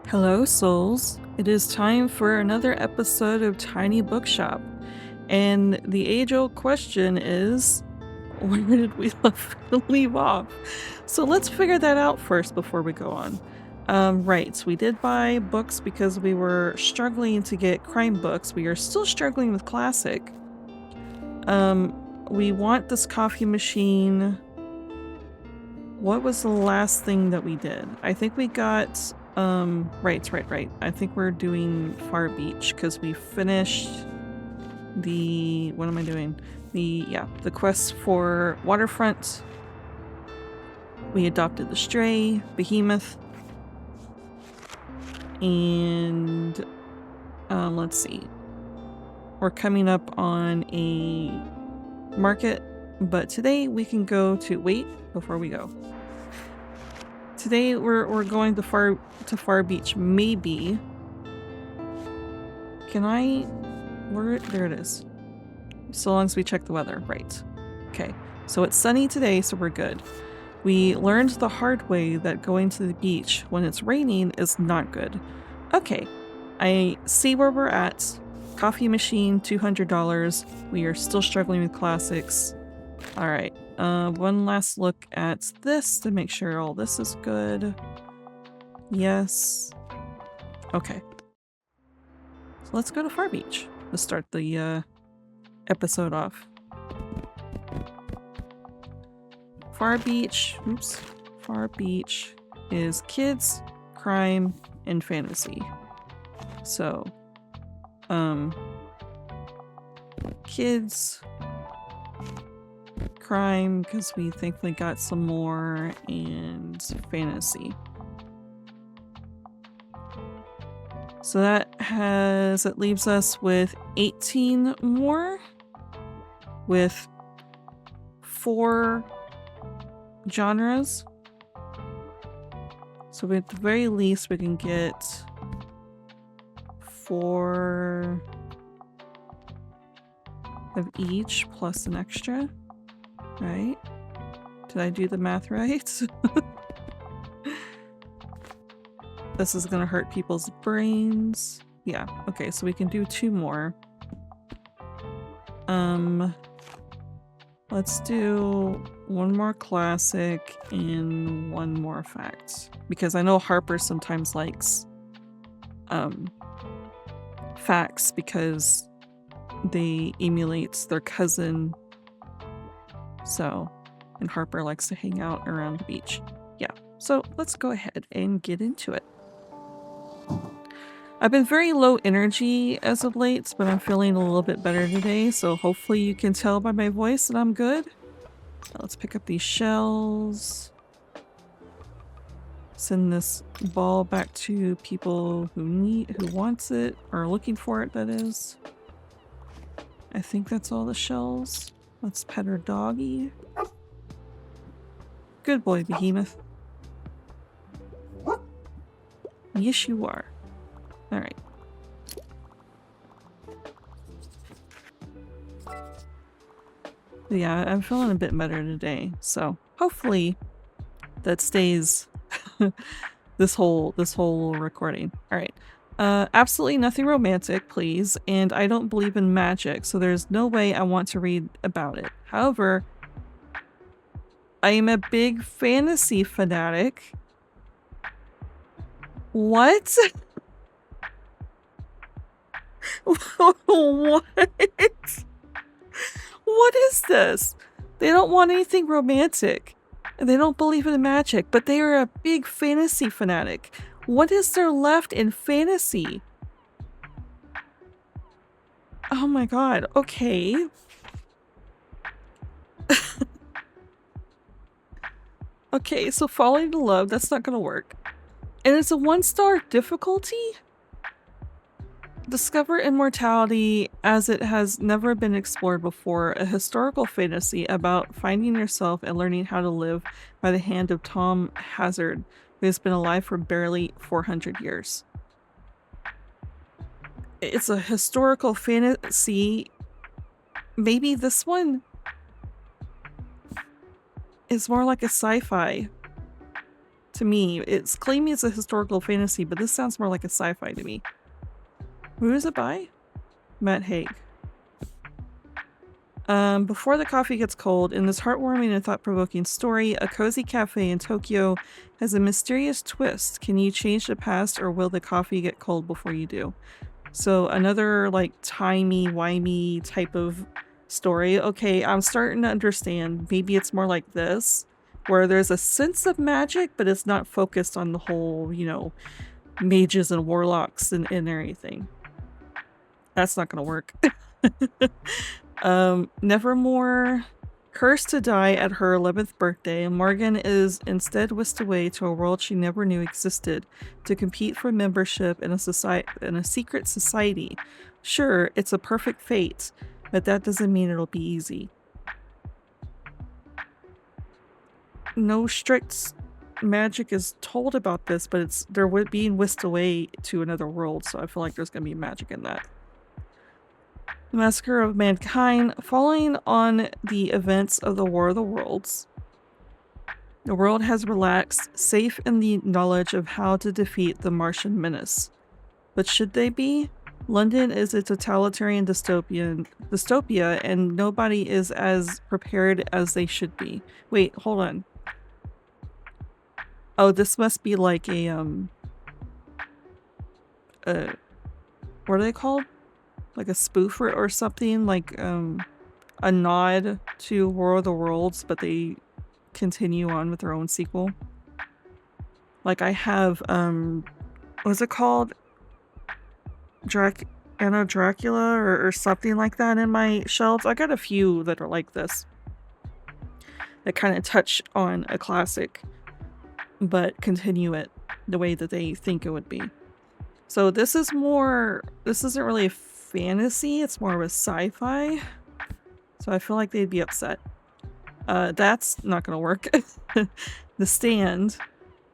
Hello, souls. It is time for another episode of Tiny Bookshop. And the age-old question is, where did we leave off? So let's figure that out first before we go on. Right, we did buy books because we were struggling to get crime books. We are still struggling with classic. We want this coffee machine. What was the last thing that we did? I think we got right. I think we're doing Far Beach because we finished the what am I doing? The quest for Waterfront. We adopted the Stray, Behemoth, and let's see. We're coming up on a market, but today we can go to before we go. Today we're going to Far Beach, maybe. Can I? There it is. So long as we check the weather, right? Okay, so it's sunny today, so we're good. We learned the hard way that going to the beach when it's raining is not good. Okay, I see where we're at. Coffee machine, $200. We are still struggling with classics. All right. One last look at this to make sure all this is good. Yes. Okay. So let's go to Far Beach to start the episode off. Far Beach is kids, crime, and fantasy. So, kids, crime, because we thankfully got some more, and fantasy. So it leaves us with 18 more, with 4 genres. So at the very least we can get 4 of each plus an extra, right? Did I do the math right? This is gonna hurt people's brains. Yeah, okay, so we can do 2 more. Let's do 1 more classic and 1 more fact. Because I know Harper sometimes likes facts because they emulate their cousin. So, and Harper likes to hang out around the beach. Yeah, so let's go ahead and get into it. I've been very low energy as of late, but I'm feeling a little bit better today, so hopefully you can tell by my voice that I'm good. Let's pick up these shells. Send this ball back to people who wants it, or looking for it, that is. I think that's all the shells. Let's pet our doggy. Good boy, Behemoth. Yes, you are. Alright. Yeah, I'm feeling a bit better today, so hopefully that stays this whole recording. Alright. Absolutely nothing romantic, please, and I don't believe in magic, so there's no way I want to read about it. However, I am a big fantasy fanatic. What? What? What is this? They don't want anything romantic. And they don't believe in magic, but they are a big fantasy fanatic. What is there left in fantasy? Oh my god, okay. Okay, so falling in love, that's not gonna work. And it's a 1-star difficulty? Discover immortality as it has never been explored before, a historical fantasy about finding yourself and learning how to live by the hand of Tom Hazard, who has been alive for barely 400 years. It's a historical fantasy. Maybe this one is more like a sci-fi to me. It's claiming it's a historical fantasy, but this sounds more like a sci-fi to me. Who is it by? Matt Haig. Before the coffee gets cold, in this heartwarming and thought-provoking story, a cozy cafe in Tokyo has a mysterious twist. Can you change the past, or will the coffee get cold before you do? So another, like, timey-wimey type of story. Okay, I'm starting to understand. Maybe it's more like this, where there's a sense of magic, but it's not focused on the whole, you know, mages and warlocks and everything. That's not gonna work. Nevermore. Cursed to die at her 11th birthday, Morgan is instead whisked away to a world she never knew existed to compete for membership in a secret society. Sure, it's a perfect fate, but that doesn't mean it'll be easy. No strict magic is told about this, but they're being whisked away to another world, so I feel like there's gonna be magic in that. The Massacre of Mankind. Following on the events of the War of the Worlds, the world has relaxed, safe in the knowledge of how to defeat the Martian menace. But should they be? London is a totalitarian dystopia, and nobody is as prepared as they should be. Wait, hold on. Oh, this must be like a, what are they called? Like a spoof or something, like a nod to War of the Worlds, but they continue on with their own sequel. Like I have what's it called? Anna Dracula or something like that in my shelves. I got a few that are like this, that kind of touch on a classic but continue it the way that they think it would be. So this isn't really a fantasy, it's more of a sci-fi. So I feel like they'd be upset. That's not gonna work. The Stand.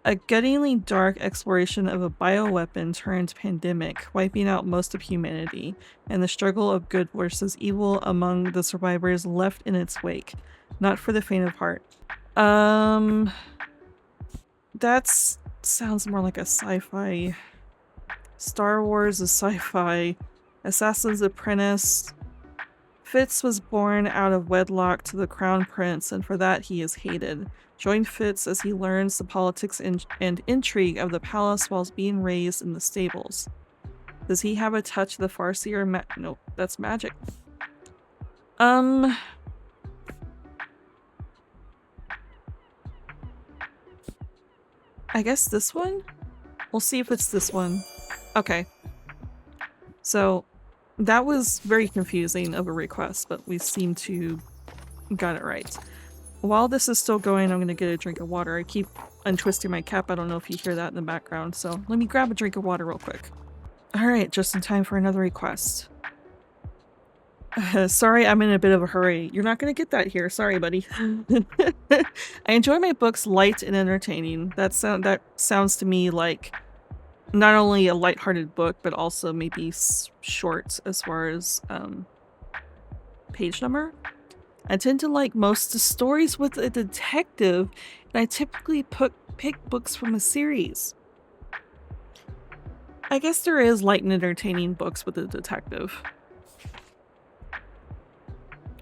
A guttingly dark exploration of a bioweapon turned pandemic, wiping out most of humanity, and the struggle of good versus evil among the survivors left in its wake. Not for the faint of heart. That sounds more like a sci-fi. Star Wars is sci-fi. Assassin's Apprentice. Fitz was born out of wedlock to the Crown Prince, and for that he is hated. Join Fitz as he learns the politics and intrigue of the palace whilst being raised in the stables. Does he have a touch of the Farseer no, that's magic. I guess this one? We'll see if it's this one. Okay. So, that was very confusing of a request, but we seem to got it right. While this is still going, I'm gonna get a drink of water. I keep untwisting my cap. I don't know if you hear that in the background, so let me grab a drink of water real quick. Alright, just in time for another request. Sorry, I'm in a bit of a hurry. You're not gonna get that here. Sorry, buddy. I enjoy my books light and entertaining. That sounds to me like not only a lighthearted book, but also maybe short as far as page number. I tend to like most stories with a detective, and I typically pick books from a series. I guess there is light and entertaining books with a detective.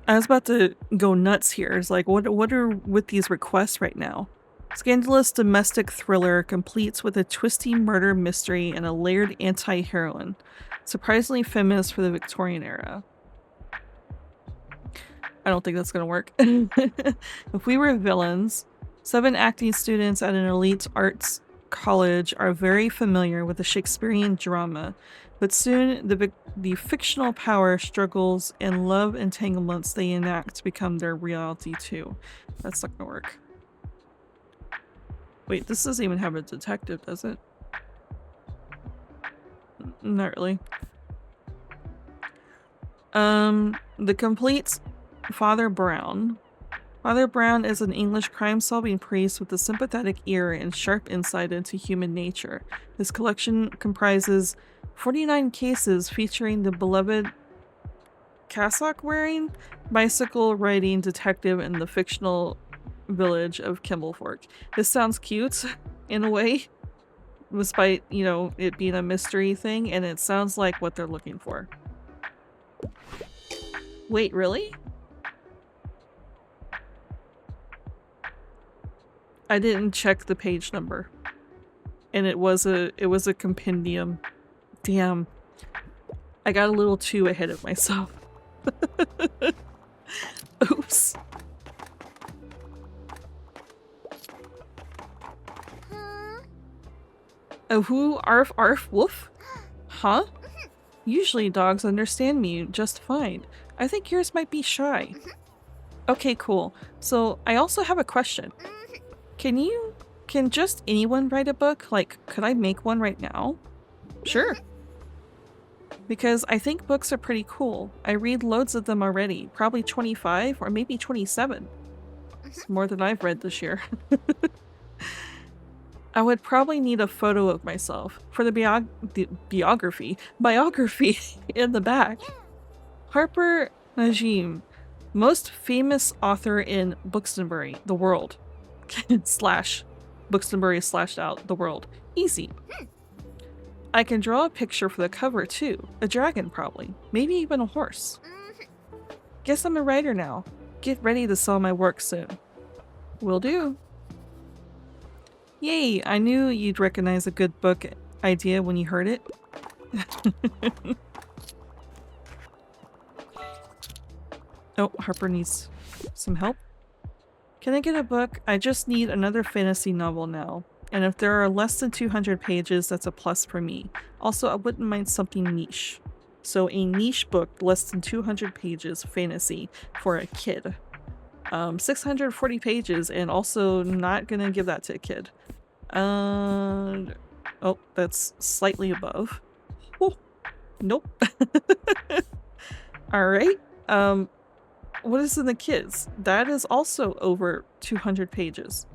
I was about to go nuts here. It's like, what are with these requests right now? Scandalous domestic thriller completes with a twisty murder mystery and a layered anti-heroine. Surprisingly feminist for the Victorian era. I don't think that's gonna work. If we were villains, 7 acting students at an elite arts college are very familiar with the Shakespearean drama, but soon the fictional power struggles and love entanglements they enact become their reality too. That's not gonna work. Wait, this doesn't even have a detective, does it? Not really. The complete Father Brown. Father Brown is an English crime-solving priest with a sympathetic ear and sharp insight into human nature. His collection comprises 49 cases featuring the beloved cassock-wearing, bicycle-riding detective in the fictional village of Kimblefort. This sounds cute in a way, despite, you know, it being a mystery thing, and it sounds like what they're looking for. Wait, really? I didn't check the page number. And it was a compendium. Damn. I got a little too ahead of myself. Oops. Oh, who? Arf, arf, woof? Huh? Usually dogs understand me just fine. I think yours might be shy. Okay, cool. So, I also have a question. Can just anyone write a book? Like, could I make one right now? Sure. Because I think books are pretty cool. I read loads of them already. Probably 25 or maybe 27. It's more than I've read this year. I would probably need a photo of myself for the biography in the back. Harper Najim, most famous author in Bookstonbury, the world. Slash Bookstonbury slashed out the world. Easy. I can draw a picture for the cover too. A dragon probably. Maybe even a horse. Guess I'm a writer now. Get ready to sell my work soon. Will do. Yay, I knew you'd recognize a good book idea when you heard it. Oh, Harper needs some help. Can I get a book? I just need another fantasy novel now. And if there are less than 200 pages, that's a plus for me. Also, I wouldn't mind something niche. So a niche book, less than 200 pages, fantasy, for a kid. 640 pages, and also not gonna give that to a kid. Oh, that's slightly above. Oh, nope. Alright. What is in the kids? That is also over 200 pages.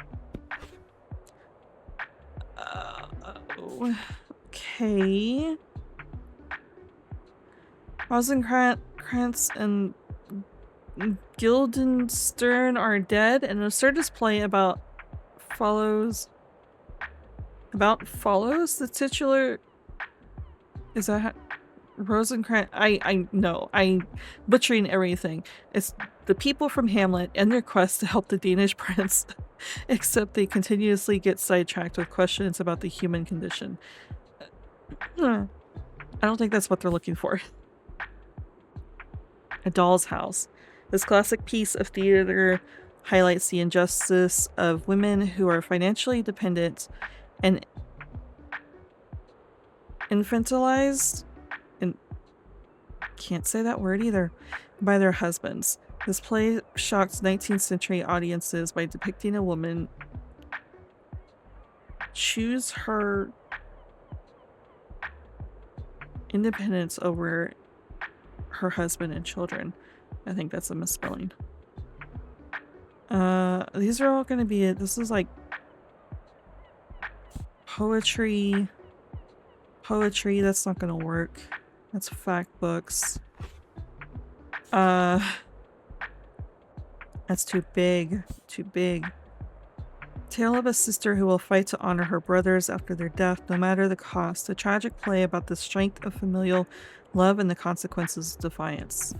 Okay. Rosencrantz and Guildenstern are dead, and an absurdist play follows the titular. Is that Rosencrantz? I know, I'm butchering everything. It's the people from Hamlet and their quest to help the Danish prince, except they continuously get sidetracked with questions about the human condition. I don't think that's what they're looking for. A Doll's House. This classic piece of theater highlights the injustice of women who are financially dependent and infantilized, and can't say that word either, by their husbands. This play shocked 19th century audiences by depicting a woman choose her independence over her husband and children. I think that's a misspelling. These are all gonna be it. This is like poetry. Poetry, that's not gonna work. That's fact books. That's too big. Too big. Tale of a sister who will fight to honor her brothers after their death, no matter the cost. A tragic play about the strength of familial love and the consequences of defiance.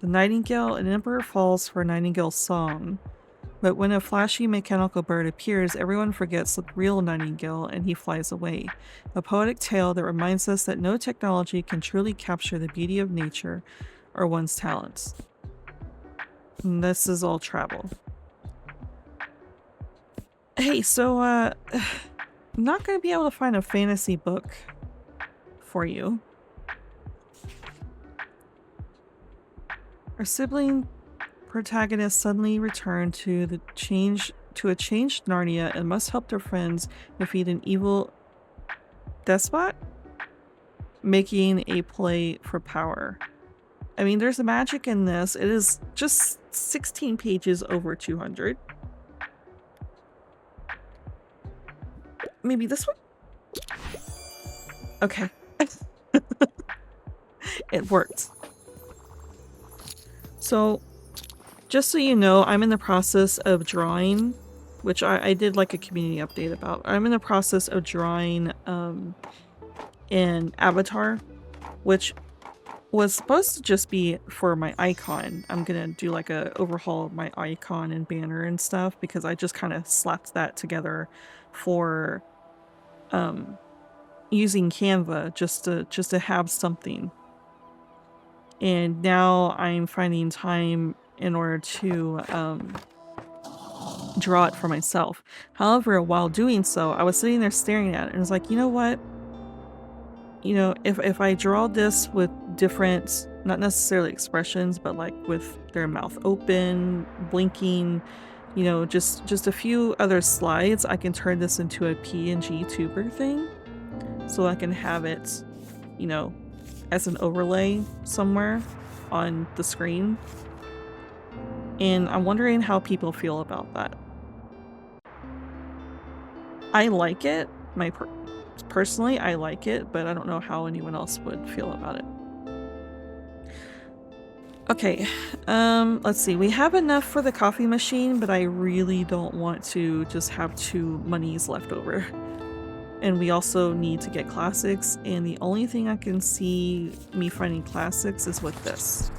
The Nightingale, an emperor falls for a nightingale song. But when a flashy mechanical bird appears, everyone forgets the real nightingale and he flies away. A poetic tale that reminds us that no technology can truly capture the beauty of nature or one's talents. And this is all travel. Hey, so, I'm not gonna be able to find a fantasy book for you. Our sibling protagonists suddenly return to a changed Narnia and must help their friends defeat an evil despot, making a play for power. I mean, there's magic in this. It is just 16 pages over 200. Maybe this one? Okay. It worked. So, just so you know, I'm in the process of drawing which I did like a community update about. I'm in the process of drawing an avatar, which was supposed to just be for my icon. I'm gonna do like a overhaul of my icon and banner and stuff because I just kind of slapped that together for using Canva just to have something. And now I'm finding time in order to draw it for myself. However, while doing so, I was sitting there staring at it and was like, you know what? You know, if I draw this with different, not necessarily expressions, but like with their mouth open, blinking, you know, just a few other slides, I can turn this into a PNG tuber thing. So I can have it, you know, as an overlay somewhere on the screen. And I'm wondering how people feel about that. I like it. Personally, I like it, but I don't know how anyone else would feel about it. Okay, let's see. We have enough for the coffee machine, but I really don't want to just have 2 monies left over. And we also need to get classics, and the only thing I can see me finding classics is with this.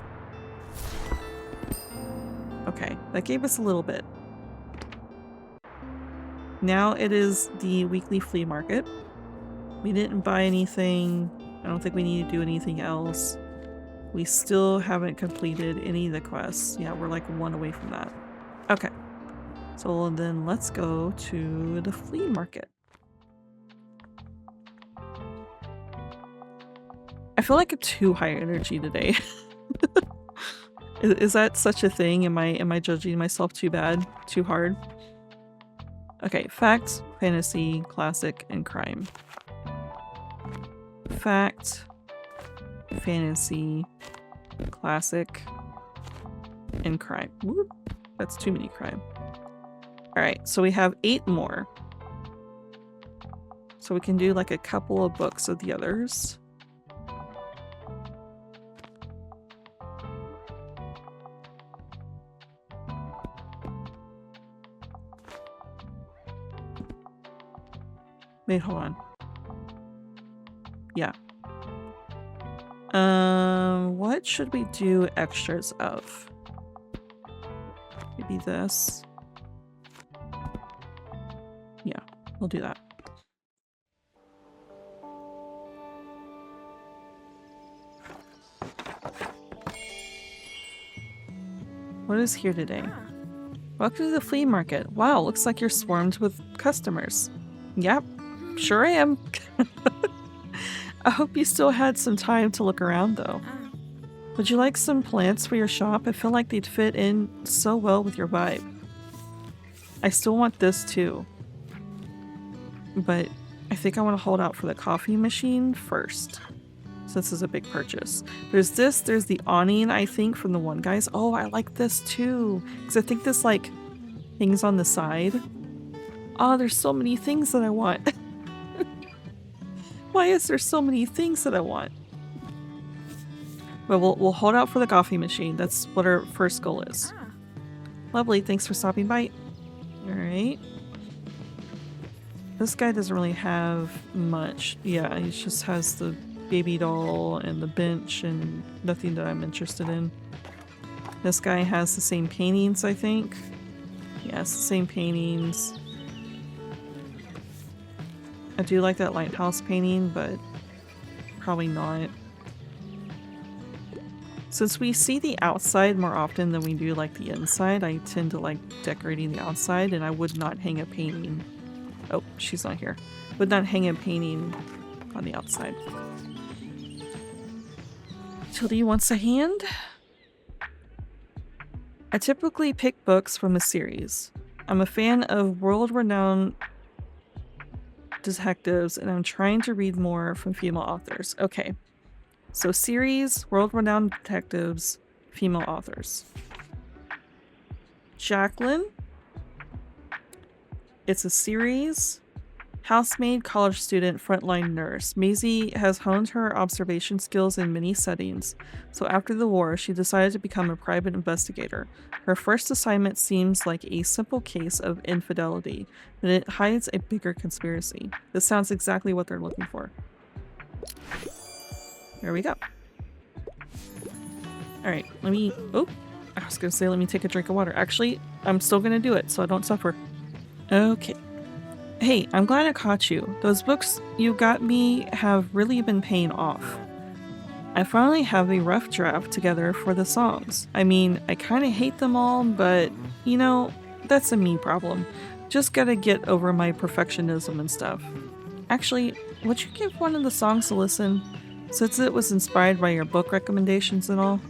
Okay, that gave us a little bit. Now it is the weekly flea market. We didn't buy anything. I don't think we need to do anything else. We still haven't completed any of the quests. Yeah, we're like 1 away from that. Okay. So then let's go to the flea market. I feel like I'm too high energy today. Is that such a thing? Am I judging myself too bad? Too hard? Okay, fact, fantasy, classic, and crime. Fact, fantasy, classic, and crime. Whoop, that's too many crime. Alright, so we have 8 more. So we can do like a couple of books of the others. Wait, hold on. Yeah. What should we do extras of? Maybe this. Yeah, we'll do that. What is here today? Welcome to the flea market. Wow, looks like you're swarmed with customers. Yep, sure I am. I hope you still had some time to look around though. Would you like some plants for your shop? I feel like they'd fit in so well with your vibe. I still want this too. But I think I want to hold out for the coffee machine first. So this is a big purchase. There's this, there's the awning, I think, from the one guy's. Oh, I like this too. Because I think this like hangs on the side. Oh, there's so many things that I want. Why is there so many things that I want? But we'll hold out for the coffee machine. That's what our first goal is. Lovely, thanks for stopping by. Alright. This guy doesn't really have much. Yeah, he just has the baby doll and the bench and nothing that I'm interested in. This guy has the same paintings, I think. Yes, the same paintings. I do like that lighthouse painting, but probably not. Since we see the outside more often than we do like the inside, I tend to like decorating the outside, and I would not hang a painting. Oh, she's not here. Would not hang a painting on the outside. Tildy wants a hand? I typically pick books from a series. I'm a fan of world-renowned detectives, and I'm trying to read more from female authors. Okay. So series, world-renowned detectives, female authors. Jacqueline. It's a series. Housemaid, college student, frontline nurse. Maisie has honed her observation skills in many settings, so after the war, she decided to become a private investigator. Her first assignment seems like a simple case of infidelity, but it hides a bigger conspiracy. This sounds exactly what they're looking for. There we go. Alright, let me... Oh! I was gonna say let me take a drink of water. Actually, I'm still gonna do it, so I don't suffer. Okay. Hey, I'm glad I caught you. Those books you got me have really been paying off. I finally have a rough draft together for the songs. I mean, I kinda hate them all, but, you know, that's a me problem. Just gotta get over my perfectionism and stuff. Actually, would you give one of the songs a listen? Since it was inspired by your book recommendations and all.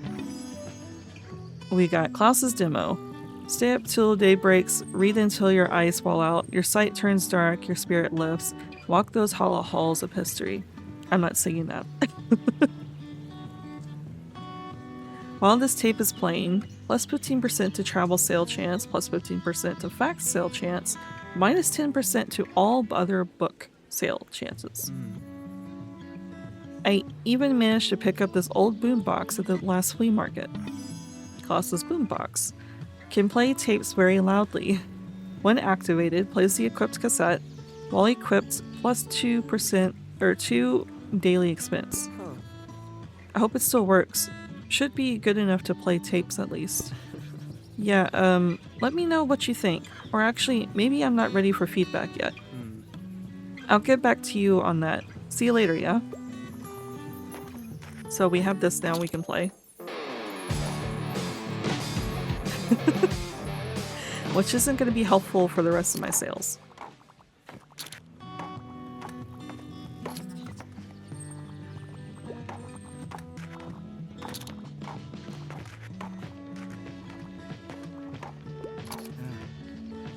We got Klaus's demo. Stay up till day breaks, read until your eyes fall out, your sight turns dark, your spirit lifts, walk those hollow halls of history. I'm not singing that. While this tape is playing, plus 15% to travel sale chance, plus 15% to fax sale chance, minus 10% to all other book sale chances. I even managed to pick up this old boombox at the last flea market. Klaus's boombox can play tapes very loudly. When activated, plays the equipped cassette. While equipped, plus 2% or 2 daily expense. I hope it still works. Should be good enough to play tapes at least. Yeah, let me know what you think. Or actually, maybe I'm not ready for feedback yet. I'll get back to you on that. See you later, yeah? So we have this now we can play. Which isn't going to be helpful for the rest of my sales.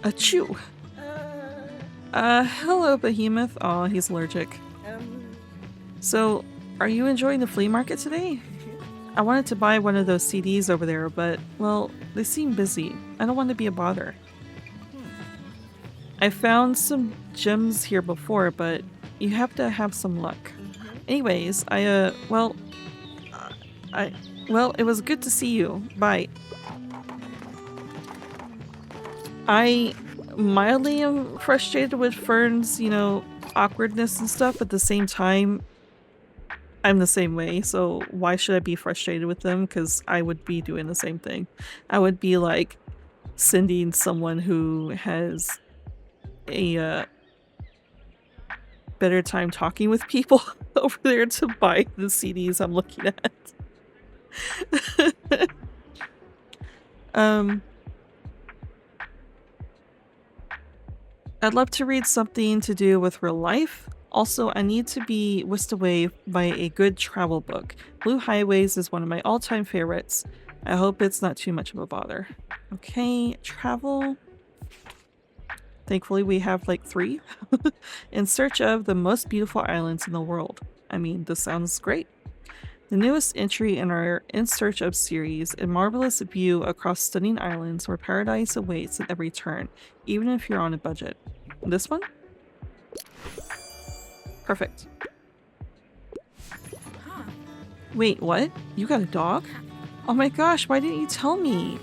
Achoo! Hello, Behemoth. Aw, he's allergic. So, are you enjoying the flea market today? I wanted to buy one of those CDs over there, but, well, they seem busy. I don't want to be a bother. I found some gems here before, but you have to have some luck. Anyways, well, it was good to see you. Bye. I mildly am frustrated with Fern's, you know, awkwardness and stuff. At the same time, I'm the same way, so why should I be frustrated with them? Because I would be doing the same thing. I would be like sending someone who has a better time talking with people over there to buy the CDs I'm looking at. I'd love to read something to do with real life. Also, I need to be whisked away by a good travel book. Blue Highways is one of my all-time favorites. I hope it's not too much of a bother. Okay, travel. Thankfully, we have like 3. In search of the most beautiful islands in the world. I mean, this sounds great. The newest entry in our In Search of series, a marvelous view across stunning islands where paradise awaits at every turn, even if you're on a budget. This one? Perfect. Wait, what? You got a dog? Oh my gosh, why didn't you tell me?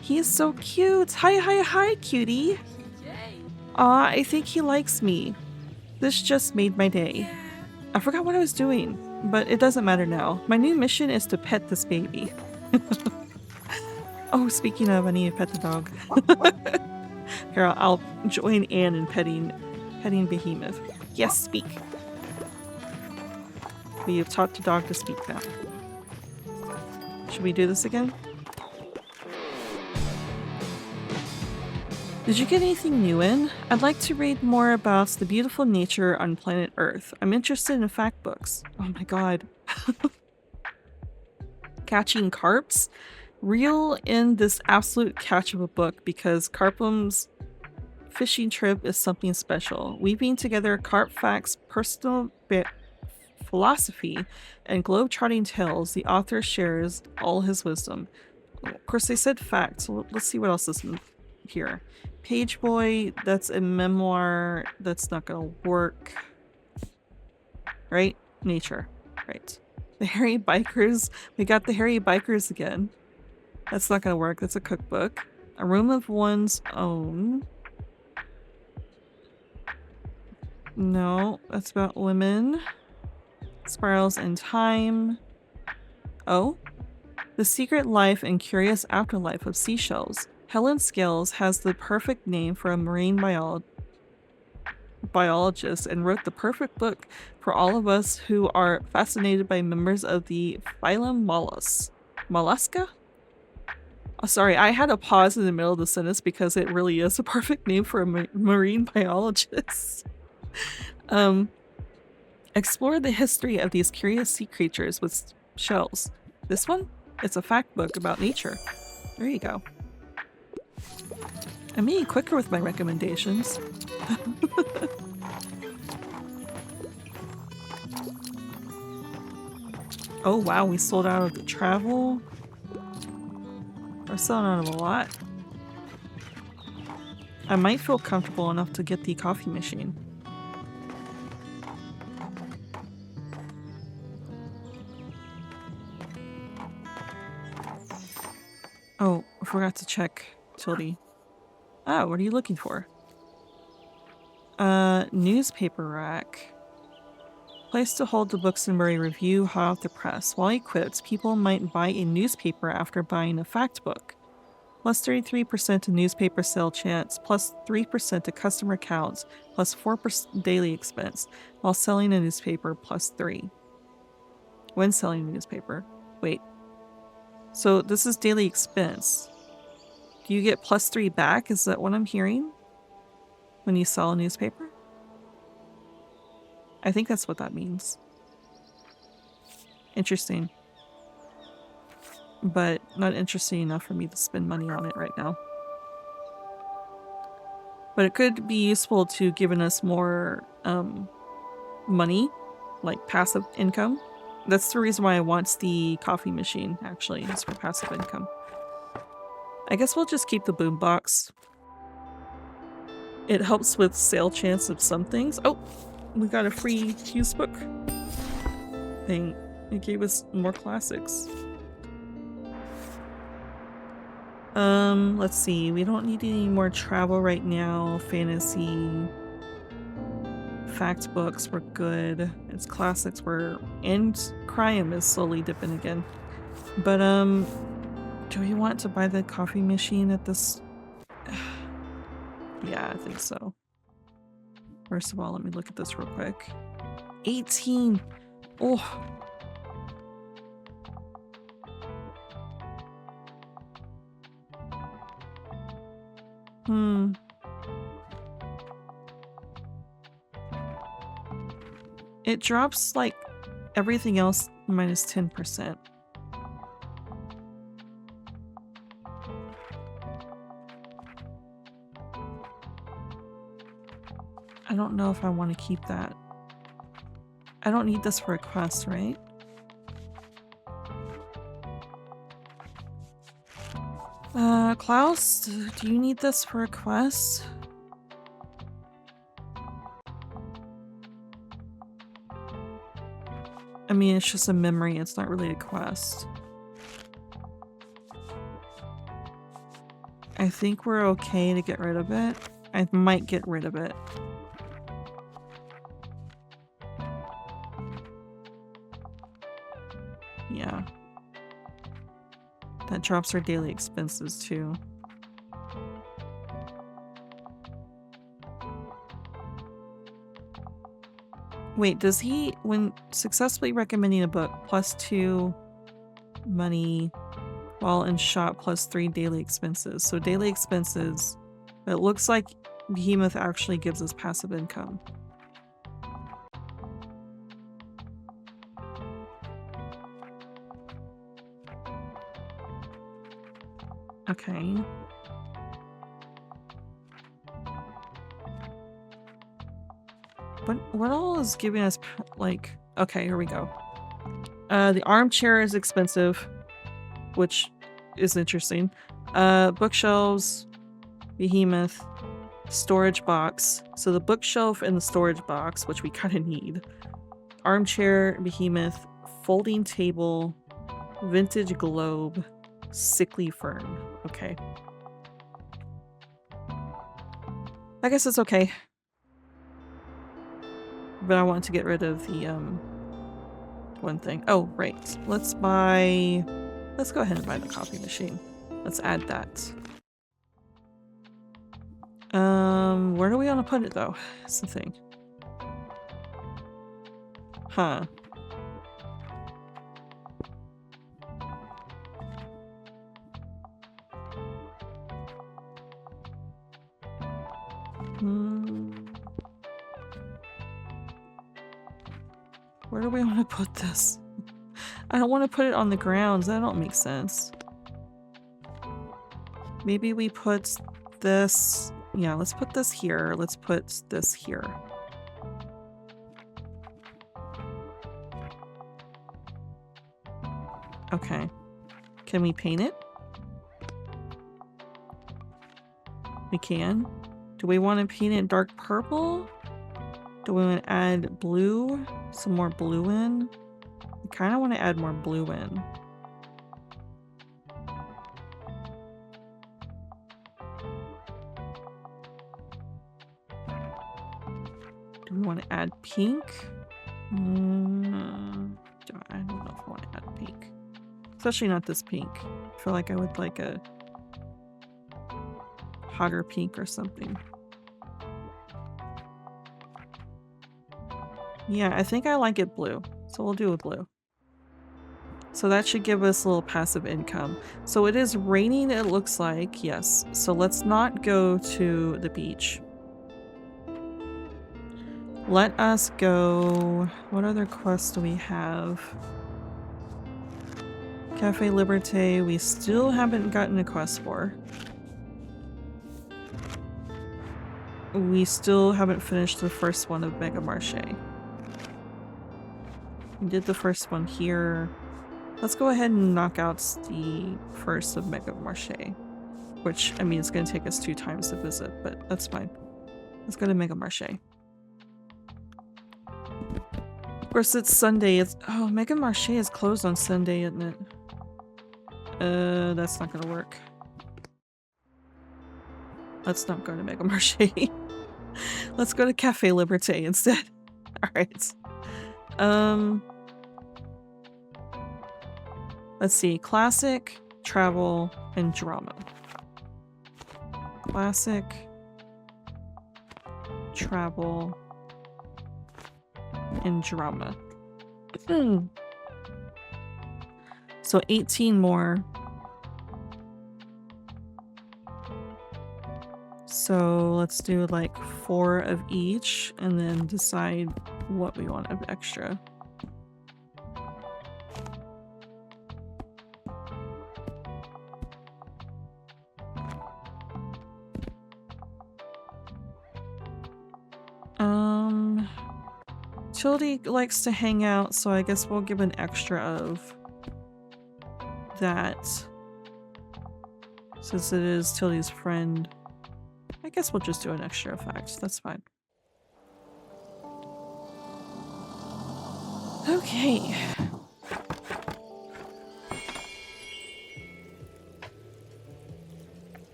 He is so cute. Hi, cutie. Aw, I think he likes me. This just made my day. I forgot what I was doing, but it doesn't matter now. My new mission is to pet this baby. Oh, speaking of, I need to pet the dog. Here, I'll join Anne in petting Behemoth. Yes, speak. We have taught the dog to speak now. Should we do this again? Did you get anything new in? I'd like to read more about the beautiful nature on planet Earth. I'm interested in fact books. Oh my god. Catching carps? Reel in this absolute catch of a book because Carpum's fishing trip is something special. Weaving together carp facts, personal philosophy, and globe-trotting tales, the author shares all his wisdom. Of course, they said facts, so let's see what else is in here. Page Boy, that's a memoir. That's not gonna work. Right? Nature. Right. The Hairy Bikers. We got the Hairy Bikers again. That's not gonna work. That's a cookbook. A Room of One's Own. No, that's about women. Spirals in Time. Oh? The Secret Life and Curious Afterlife of Seashells. Helen Scales has the perfect name for a marine biologist and wrote the perfect book for all of us who are fascinated by members of the phylum Mollusca? Oh, sorry, I had a pause in the middle of the sentence because it really is a perfect name for a marine biologist. Explore the history of these curious sea creatures with shells. This one? It's a fact book about nature. There you go. I'm being quicker with my recommendations. Oh wow, we sold out of the travel. We're selling out of a lot. I might feel comfortable enough to get the coffee machine. Oh, I forgot to check Tildy. Oh, what are you looking for? Newspaper rack. Place to hold the Booksonbury Review hot off the press. While equipped, people might buy a newspaper after buying a fact book. Plus 33% to newspaper sale chance, plus 3% to customer counts, plus 4% daily expense, while selling a newspaper, plus 3. When selling a newspaper. Wait. So this is daily expense. Do you get plus 3 back? Is that what I'm hearing? When you sell a newspaper? I think that's what that means. Interesting. But not interesting enough for me to spend money on it right now. But it could be useful to giving us more money, like passive income. That's the reason why I want the coffee machine, actually, is for passive income. I guess we'll just keep the boombox. It helps with sale chance of some things. Oh, we got a free used book thing. It gave us more classics. Let's see. We don't need any more travel right now. Fantasy. Fact books were good. It's classics were, and crime is slowly dipping again. But do we want to buy the coffee machine at this? Yeah, I think so. First of all, let me look at this real quick. 18. Oh. It drops like everything else minus 10%. I don't know if I want to keep that. I don't need this for a quest, right? Klaus, do you need this for a quest? I mean, it's just a memory, it's not really a quest. I think we're okay to get rid of it. I might get rid of it. Yeah. That drops our daily expenses too. Wait, does he, when successfully recommending a book, plus 2 money while in shop, plus 3 daily expenses? So daily expenses, it looks like Behemoth actually gives us passive income. Okay. What all is giving us, like... Okay, here we go. The armchair is expensive, which is interesting. Bookshelves, behemoth, storage box. So the bookshelf and the storage box, which we kind of need. Armchair, behemoth, folding table, vintage globe, sickly fern. Okay. I guess it's okay. But I want to get rid of the one thing. Oh, right. Let's go ahead and buy the coffee machine. Let's add that. Where do we want to put it though? That's the thing. Huh. Where do we want to put this? I don't want to put it on the grounds. That don't make sense. Maybe we put this... Yeah, let's put this here. Let's put this here. Okay. Can we paint it? We can. Do we want to paint it dark purple? Do we want to add blue? Some more blue in? I kind of want to add more blue in. Do we want to add pink? I don't know if I want to add pink. Especially not this pink. I feel like I would like a hotter pink or something. Yeah, I think I like it blue. So we'll do it blue. So that should give us a little passive income. So it is raining, it looks like. Yes. So let's not go to the beach. Let us go... What other quests do we have? Cafe Liberté, we still haven't gotten a quest for. We still haven't finished the first one of Mega Marché. We did the first one here. Let's go ahead and knock out the first of Mega Marché. Which, I mean, it's going to take us 2 times to visit, but that's fine. Let's go to Mega Marché. Of course, it's Sunday. Oh, Mega Marché is closed on Sunday, isn't it? That's not gonna work. Let's not go to Mega Marché. Let's go to Cafe Liberté instead. Alright. Let's see. Classic, travel, and drama. Classic, travel, and drama. So 18 more. So let's do like 4 of each and then decide what we want of extra. Tildy likes to hang out, so I guess we'll give an extra of that. Since it is Tildy's friend, I guess we'll just do an extra effect. That's fine. Okay.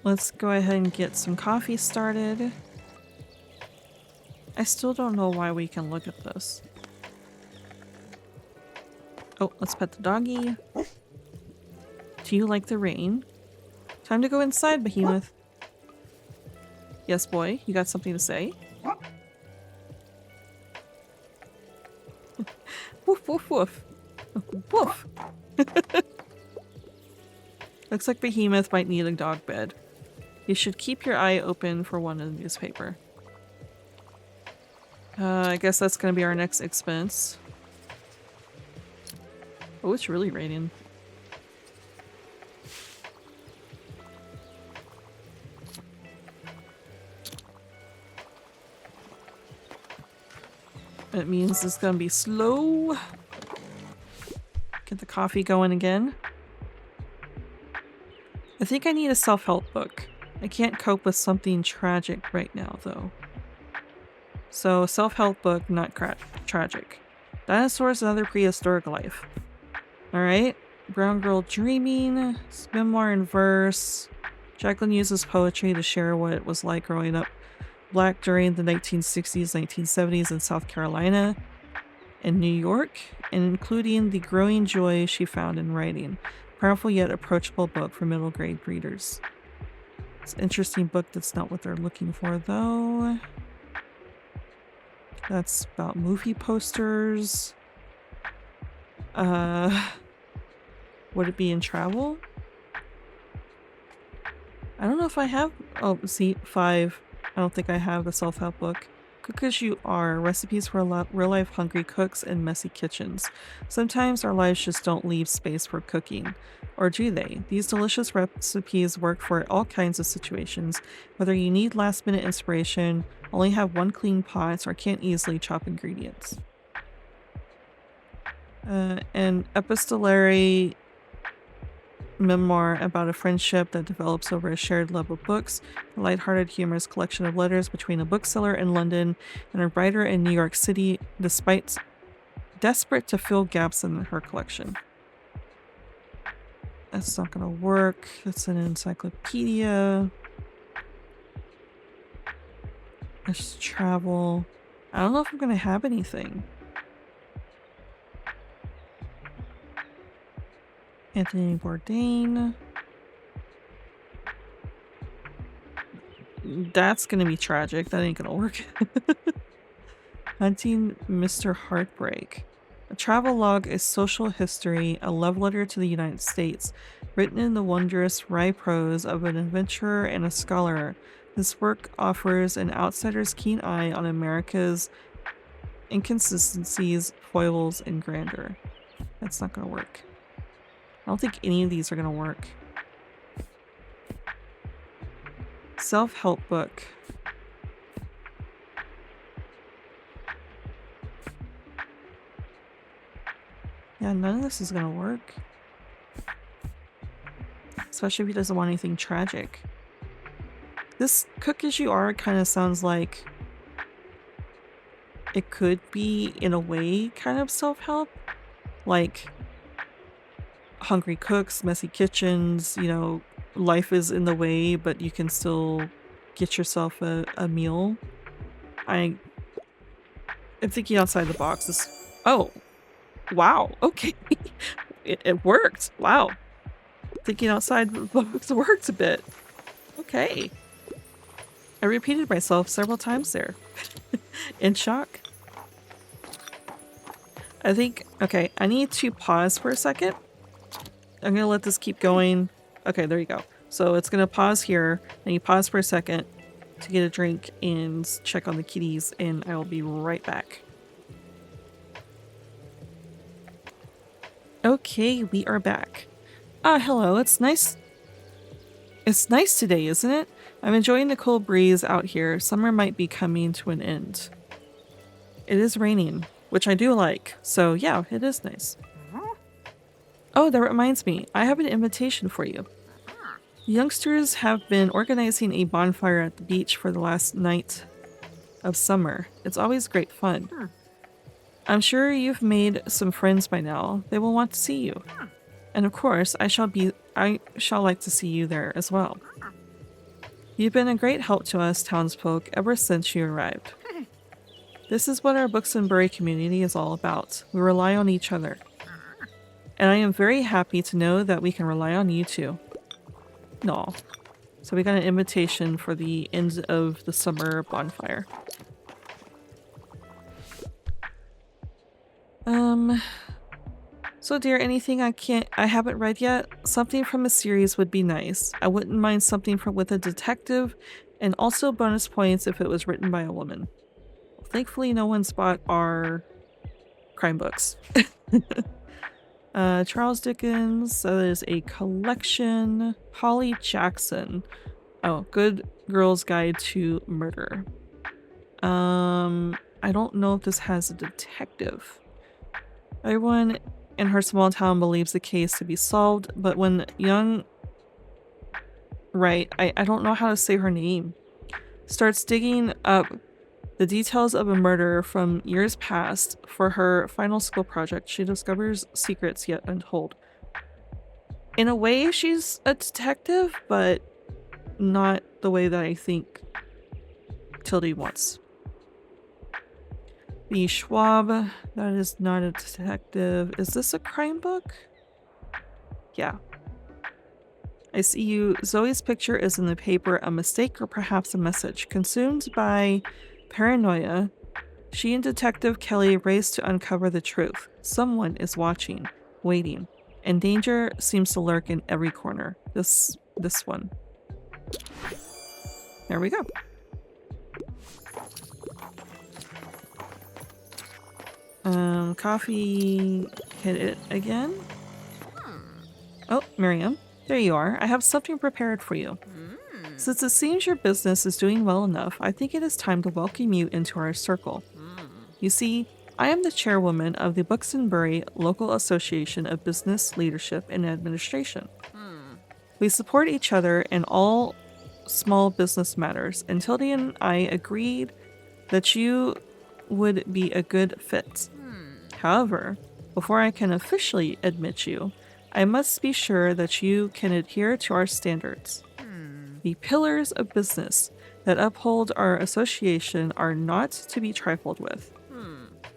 Let's go ahead and get some coffee started. I still don't know why we can look at this. Oh, let's pet the doggy. Do you like the rain? Time to go inside, Behemoth. Yes, boy. You got something to say? Woof, woof, woof. Woof. Looks like Behemoth might need a dog bed. You should keep your eye open for one in the newspaper. I guess that's gonna be our next expense. Oh, it's really raining. It means it's gonna be slow. Get the coffee going again. I think I need a self-help book. I can't cope with something tragic right now, though. So, self-help book, not tragic. Dinosaurs and other prehistoric life. Alright. Brown Girl Dreaming. Memoir in verse. Jacqueline uses poetry to share what it was like growing up Black during the 1960s, 1970s in South Carolina and New York, and including the growing joy she found in writing. Powerful yet approachable book for middle grade readers. It's an interesting book. That's not what they're looking for, though. That's about movie posters. Would it be in travel? I don't know if I have. Oh, see, 5. I don't think I have the self-help book. Cook as you are. Recipes for real-life hungry cooks in messy kitchens. Sometimes our lives just don't leave space for cooking. Or do they? These delicious recipes work for all kinds of situations. Whether you need last-minute inspiration, only have one clean pot, or can't easily chop ingredients. An epistolary memoir about a friendship that develops over a shared love of books, a lighthearted, humorous collection of letters between a bookseller in London and a writer in New York City, despite desperate to fill gaps in her collection. That's not gonna work. That's an encyclopedia. Let's travel. I don't know if I'm gonna have anything. Anthony Bourdain. That's gonna be tragic. That ain't gonna work. Hunting Mr. Heartbreak. A travelogue is social history, a love letter to the United States, written in the wondrous wry prose of an adventurer and a scholar. This work offers an outsider's keen eye on America's inconsistencies, foibles, and grandeur. That's not gonna work. I don't think any of these are gonna work. Self-help book. Yeah, none of this is gonna work. Especially if he doesn't want anything tragic. This Cook as You Are kind of sounds like it could be, in a way, kind of self-help. Like hungry cooks, messy kitchens, you know, life is in the way, but you can still get yourself a meal. I'm thinking outside the box. Oh, wow. Okay. It worked. Wow. Thinking outside the box worked a bit. Okay. I repeated myself several times there. In shock. I think, okay, I need to pause for a second. I'm gonna let this keep going. Okay, there you go. So it's gonna pause here, and you pause for a second to get a drink and check on the kitties, and I will be right back. Okay, we are back. Hello, it's nice. It's nice today, isn't it? I'm enjoying the cool breeze out here. Summer might be coming to an end. It is raining, which I do like, so yeah, it is nice. Oh, that reminds me, I have an invitation for you. Youngsters have been organizing a bonfire at the beach for the last night of summer. It's always great fun. I'm sure you've made some friends by now. They will want to see you. And of course, I shall like to see you there as well. You've been a great help to us townsfolk ever since you arrived. This is what our Books and Bury community is all about. We rely on each other. And I am very happy to know that we can rely on you too. No. So we got an invitation for the end of the summer bonfire. So dear, anything I haven't read yet? Something from a series would be nice. I wouldn't mind something with a detective, and also bonus points if it was written by a woman. Thankfully, no one's bought our crime books. Charles Dickens, that is a collection. Holly Jackson. Oh, Good Girl's Guide to Murder. I don't know if this has a detective. Everyone in her small town believes the case to be solved, but when young Right, I don't know how to say her name. Starts digging up the details of a murder from years past for her final school project. She discovers secrets yet untold. In a way, she's a detective, but not the way that I think Tildy wants. B. Schwab, that is not a detective. Is this a crime book? Yeah. I see you. Zoe's picture is in the paper, a mistake or perhaps a message. Consumed by paranoia, she and Detective Kelly race to uncover the truth. Someone is watching, waiting, and danger seems to lurk in every corner. This one. There we go. Coffee hit it again. Oh, Miriam, there you are. I have something prepared for you. Since it seems your business is doing well enough, I think it is time to welcome you into our circle. You see, I am the chairwoman of the Buxtonbury Local Association of Business Leadership and Administration. We support each other in all small business matters, and Tildy and I agreed that you would be a good fit. However, before I can officially admit you, I must be sure that you can adhere to our standards. The pillars of business that uphold our association are not to be trifled with.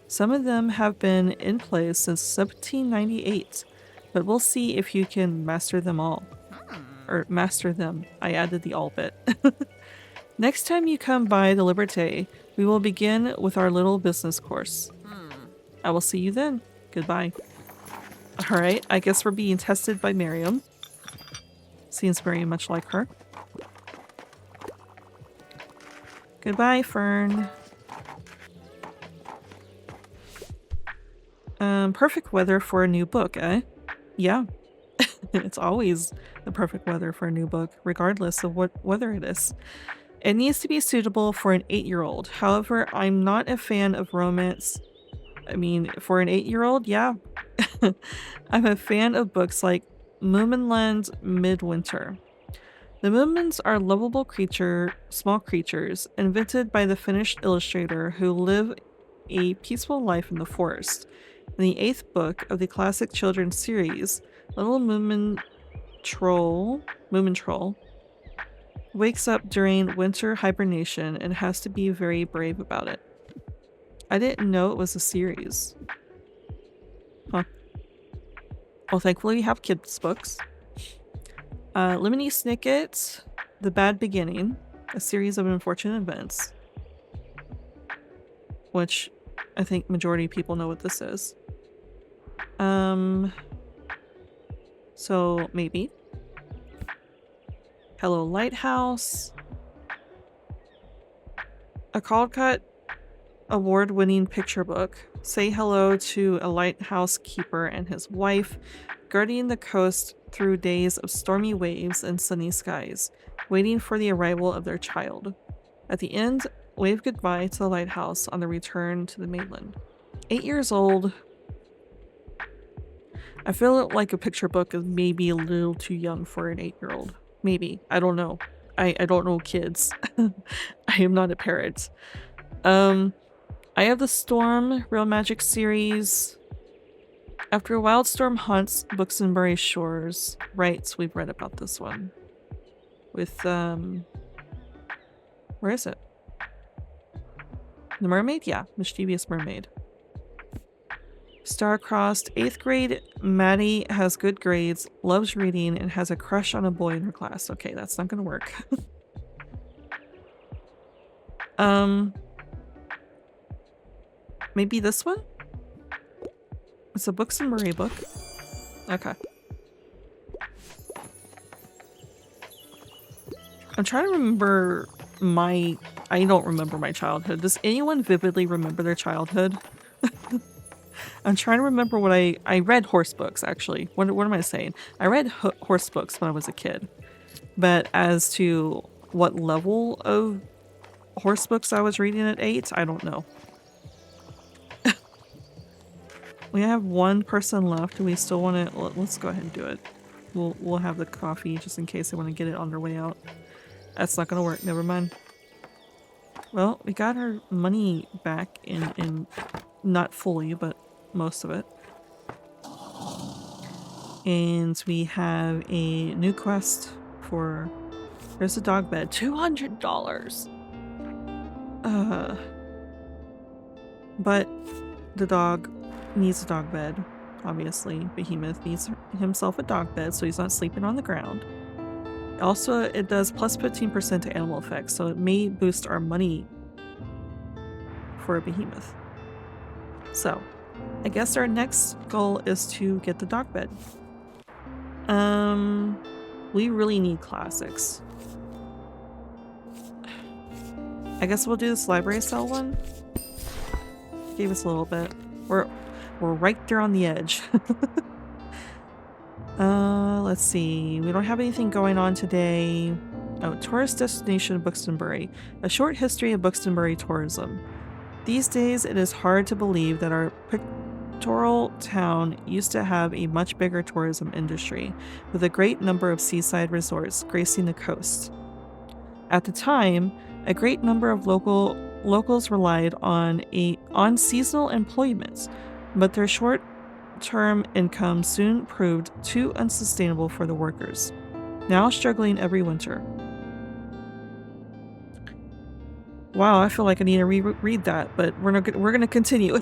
Some of them have been in place since 1798, but we'll see if you can master them all. Or master them. I added the all bit. Next time you come by the Liberté, we will begin with our little business course. I will see you then. Goodbye. Alright, I guess we're being tested by Miriam. Seems very much like her. Goodbye, Fern. Perfect weather for a new book, eh? Yeah. It's always the perfect weather for a new book, regardless of what weather it is. It needs to be suitable for an 8-year-old. However, I'm not a fan of romance. I mean, for an 8-year-old, yeah. I'm a fan of books like Moominland Midwinter. The Moomins are lovable small creatures, invented by the Finnish illustrator who live a peaceful life in the forest. In the 8th book of the classic children's series, little Moomin Troll wakes up during winter hibernation and has to be very brave about it. I didn't know it was a series. Huh. Well, thankfully we have kids' books. Lemony Snicket, The Bad Beginning, a series of unfortunate events. Which I think majority of people know what this is. So maybe. Hello Lighthouse. A Caldecott award-winning picture book. Say hello to a lighthouse keeper and his wife, guarding the coast through days of stormy waves and sunny skies, waiting for the arrival of their child. At the end, wave goodbye to the lighthouse on the return to the mainland. 8 years old. I feel like a picture book is maybe a little too young for an 8-year-old. Maybe. I don't know. I don't know kids. I am not a parent. I have the Storm Real Magic series. After a wild storm haunts Buxtonbury shores. Right, we've read about this one. With, where is it? The Mermaid? Yeah, Mischievous Mermaid. Star-crossed 8th grade, Maddie has good grades, loves reading, and has a crush on a boy in her class. Okay, that's not gonna work. Maybe this one? It's a Buxtonbury book. Okay. I'm trying to remember I don't remember my childhood. Does anyone vividly remember their childhood? I'm trying to remember what I read horse books, actually. What am I saying? I read horse books when I was a kid. But as to what level of horse books I was reading at 8, I don't know. We have one person left. Do we still want to... Let's go ahead and do it. We'll have the coffee just in case they want to get it on their way out. That's not gonna work. Never mind. Well, we got our money back in not fully, but most of it. And we have a new quest for... There's a dog bed. $200! But the dog needs a dog bed. Obviously, Behemoth needs himself a dog bed so he's not sleeping on the ground. Also, it does plus 15% to animal effects, so it may boost our money for a Behemoth. So, I guess our next goal is to get the dog bed. We really need classics. I guess we'll do this library cell one. Gave us a little bit. We're right there on the edge. Let's see. We don't have anything going on today. Oh, tourist destination Buxtonbury. A short history of Buxtonbury tourism. These days, it is hard to believe that our pictorial town used to have a much bigger tourism industry, with a great number of seaside resorts gracing the coast. At the time, a great number of locals relied on seasonal employments, but their short-term income soon proved too unsustainable for the workers, now struggling every winter. Wow, I feel like I need to reread that, but we're going to continue.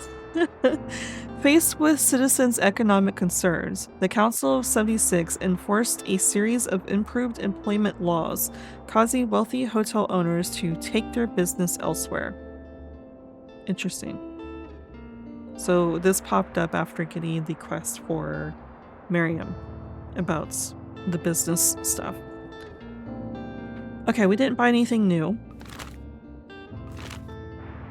Faced with citizens' economic concerns, the Council of 76 enforced a series of improved employment laws, causing wealthy hotel owners to take their business elsewhere. Interesting. So this popped up after getting the quest for Miriam about the business stuff. Okay, we didn't buy anything new.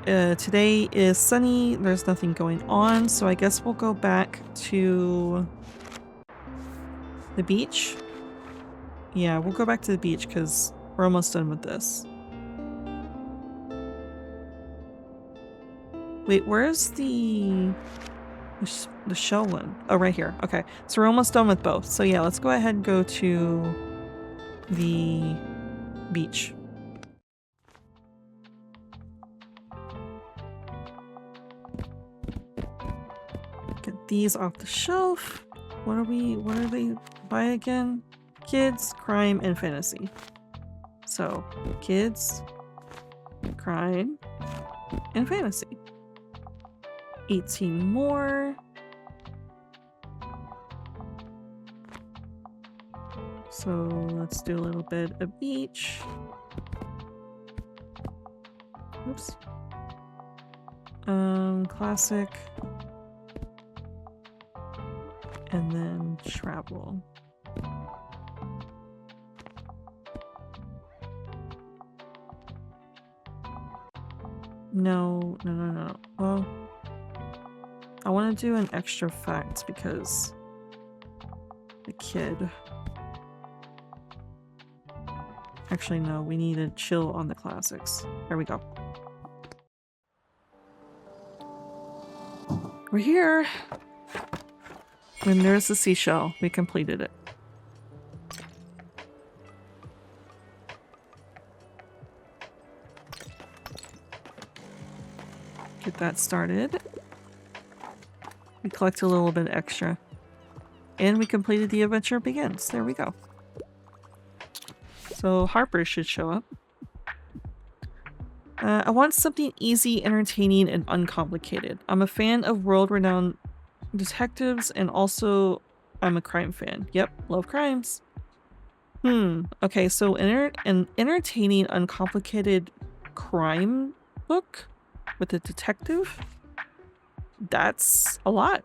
Today is sunny, there's nothing going on, so I guess we'll go back to the beach. Yeah, we'll go back to the beach because we're almost done with this. Wait, where's the shell one? Oh, right here. Okay, so we're almost done with both. So yeah, let's go ahead and go to the beach. Get these off the shelf. What do they buy again? Kids, crime, and fantasy. So, kids, crime, and fantasy. 18 more. So let's do a little bit of each. Oops. Classic. And then travel. No. Well, I want to do an extra fact because the kid. Actually, no, we need to chill on the classics. There we go. We're here. When there's the seashell, we completed it. Get that started. We collect a little bit extra. And we completed the adventure begins. There we go. So Harper should show up. I want something easy, entertaining, and uncomplicated. I'm a fan of world-renowned detectives, and also I'm a crime fan. Yep, love crimes. Okay, so an entertaining, uncomplicated crime book with a detective? That's a lot.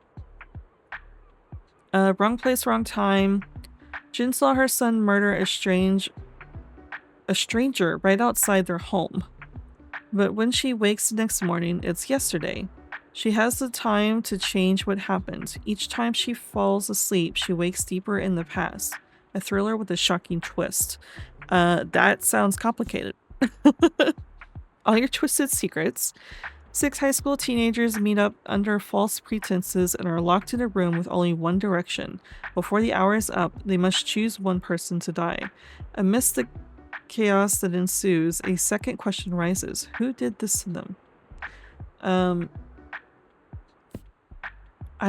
Wrong place, wrong time. Jin saw her son murder a stranger right outside their home. But when she wakes the next morning, it's yesterday. She has the time to change what happened. Each time she falls asleep, she wakes deeper in the past. A thriller with a shocking twist. That sounds complicated. All your twisted secrets. 6 high school teenagers meet up under false pretenses and are locked in a room with only one direction. Before the hour is up, they must choose one person to die. Amidst the chaos that ensues, a second question rises. Who did this to them? I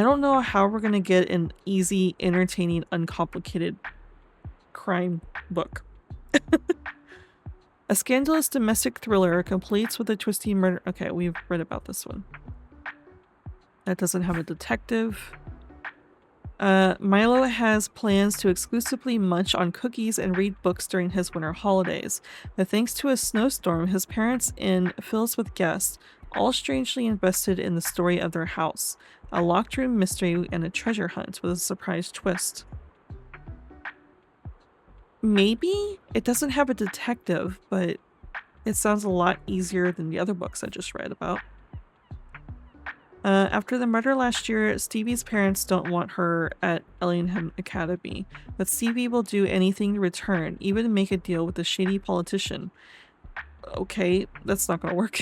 don't know how we're gonna get an easy, entertaining, uncomplicated crime book. A scandalous domestic thriller completes with a twisty murder. Okay, we've read about this one. That doesn't have a detective. Milo has plans to exclusively munch on cookies and read books during his winter holidays. But thanks to a snowstorm, his parents' inn fills with guests, all strangely invested in the story of their house. A locked room mystery and a treasure hunt with a surprise twist. Maybe it doesn't have a detective, but it sounds a lot easier than the other books I just read about. After the murder last year, Stevie's parents don't want her at Ellingham Academy, but Stevie will do anything to return, even make a deal with the shady politician. Okay, that's not gonna work.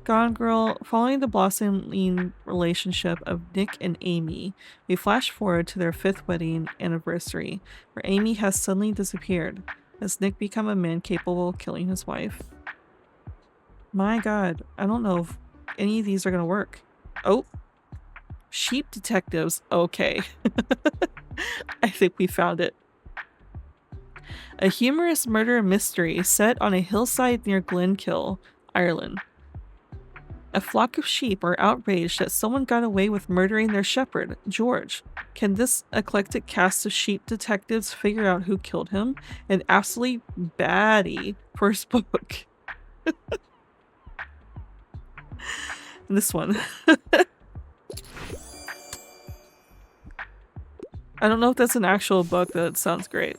Gone Girl, following the blossoming relationship of Nick and Amy, we flash forward to their 5th wedding anniversary, where Amy has suddenly disappeared. Has Nick become a man capable of killing his wife? My god, I don't know if any of these are gonna work. Oh, sheep detectives. Okay. I think we found it. A humorous murder mystery set on a hillside near Glenkill, Ireland. A flock of sheep are outraged that someone got away with murdering their shepherd, George. Can this eclectic cast of sheep detectives figure out who killed him? An absolutely baddie first book. This one. I don't know if that's an actual book, but it sounds great.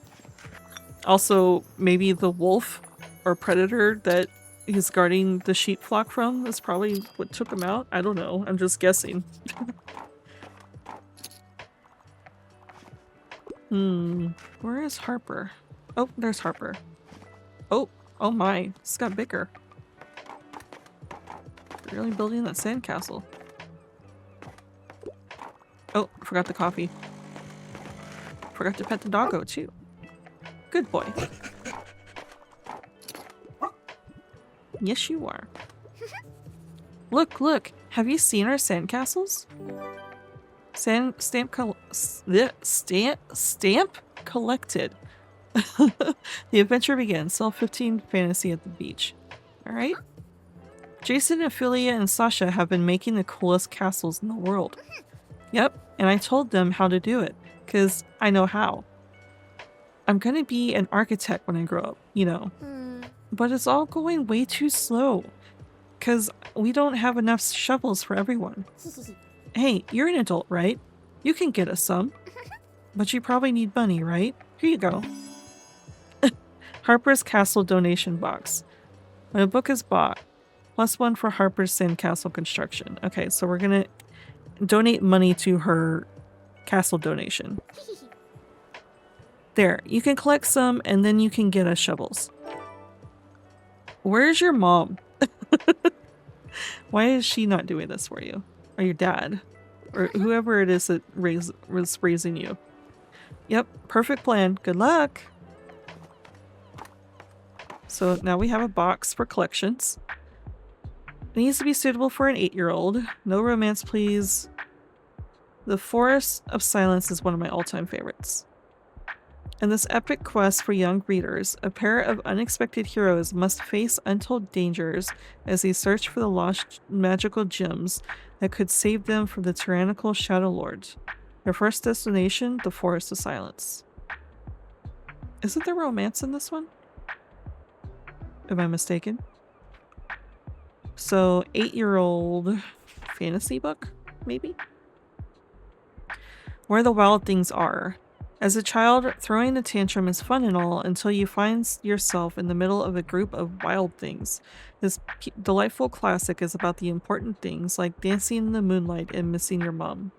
Also, maybe the wolf or predator that he's guarding the sheep flock from is probably what took him out. I don't know. I'm just guessing. Where is Harper? Oh, there's Harper. Oh my. It's got bigger. They're really building that sandcastle. Oh, forgot the coffee. Forgot to pet the doggo too. Good boy. Yes, you are. Look! Have you seen our sandcastles? Stamp collected. The adventure begins. Sell 15 fantasy at the beach. Alright. Jason, Ophelia, and Sasha have been making the coolest castles in the world. Yep, and I told them how to do it, because I know how. I'm gonna be an architect when I grow up, you know. But it's all going way too slow, because we don't have enough shovels for everyone. Hey, you're an adult, right? You can get us some. But you probably need money, right? Here you go. Harper's Castle donation box. When a book is bought, +1 for Harper's sandcastle construction. Okay, so we're gonna donate money to her castle donation. There, you can collect some and then you can get us shovels. Where's your mom? Why is she not doing this for you? Or your dad? Or whoever it is that was raising you. Yep, perfect plan. Good luck! So now we have a box for collections. It needs to be suitable for an 8-year-old. No romance, please. The Forest of Silence is one of my all-time favorites. In this epic quest for young readers, a pair of unexpected heroes must face untold dangers as they search for the lost magical gems that could save them from the tyrannical Shadow Lords. Their first destination, the Forest of Silence. Isn't there romance in this one? Am I mistaken? So, 8-year-old fantasy book, maybe? Where the Wild Things Are. As a child, throwing a tantrum is fun and all until you find yourself in the middle of a group of wild things. This delightful classic is about the important things like dancing in the moonlight and missing your mom.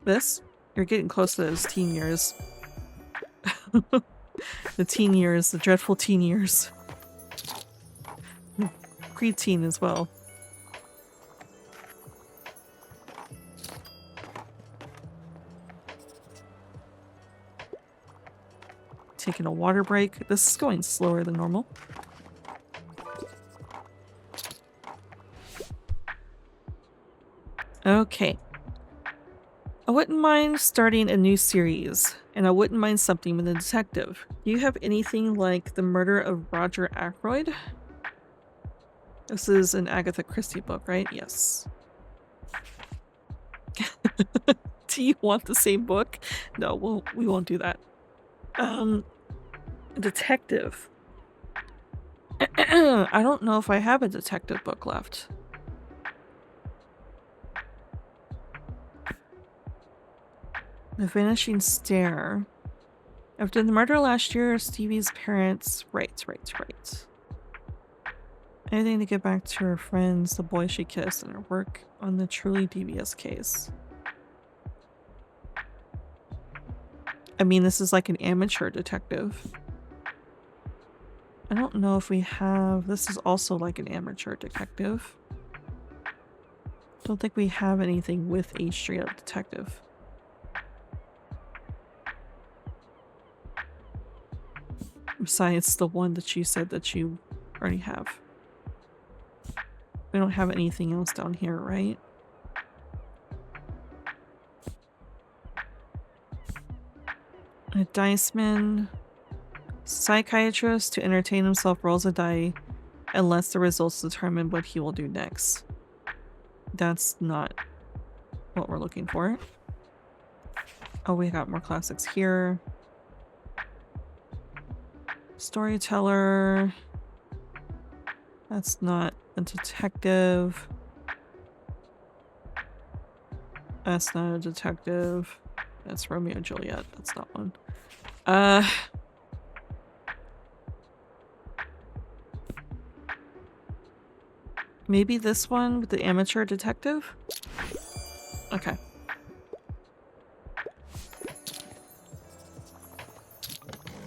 This? You're getting close to those teen years. The teen years, the dreadful teen years. Preteen as well. Taking a water break. This is going slower than normal. Okay. I wouldn't mind starting a new series, and I wouldn't mind something with a detective. Do you have anything like The Murder of Roger Ackroyd? This is an Agatha Christie book, right? Yes. Do you want the same book? No, we won't do that. Detective. I don't know if I have a detective book left. The Vanishing Stare. After the murder last year, Stevie's parents... Right. Anything to get back to her friends, the boy she kissed, and her work on the truly devious case. I mean, this is like an amateur detective. I don't know if we have... This is also like an amateur detective. Don't think we have anything with a straight up detective. Besides the one that you said that you already have. We don't have anything else down here, right? A diceman. Psychiatrist to entertain himself rolls a die unless the results determine what he will do next. That's not what we're looking for. Oh, we got more classics here. Storyteller. That's not a detective. That's not a detective. That's Romeo and Juliet. That's not one. Maybe this one with the amateur detective? Okay.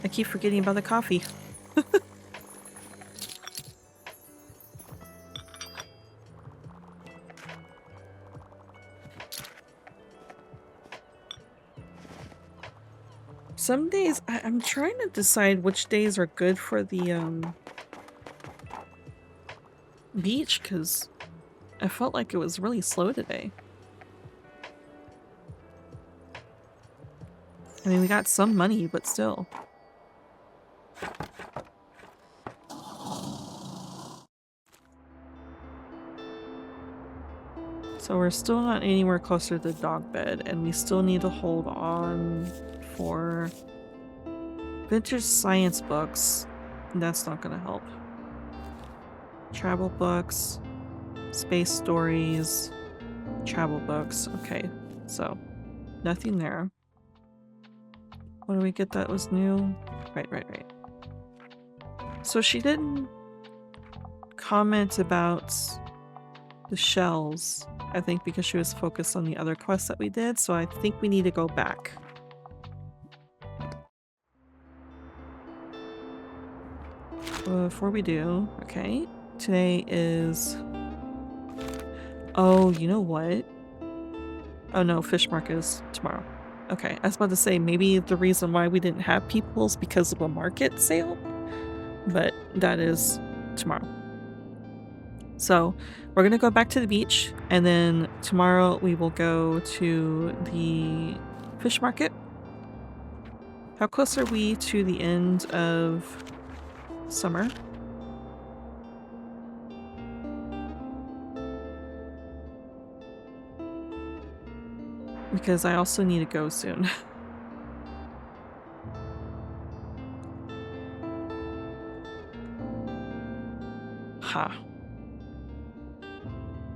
I keep forgetting about the coffee. Some days, I'm trying to decide which days are good for the beach, because I felt like it was really slow today. I mean, we got some money, but still. So we're still not anywhere closer to the dog bed, and we still need to hold on for vintage science books. That's not gonna help. Travel books, space stories, travel books. Okay, so nothing there. What do we get that was new? Right. So she didn't comment about the shells, I think, because she was focused on the other quests that we did, so I think we need to go back. Before we do, okay, today is... Oh, you know what? Oh no, fish market is tomorrow. Okay, I was about to say, maybe the reason why we didn't have people is because of a market sale, but that is tomorrow. So we're gonna go back to the beach, and then tomorrow we will go to the fish market. How close are we to the end of summer? Because I also need to go soon. Ha.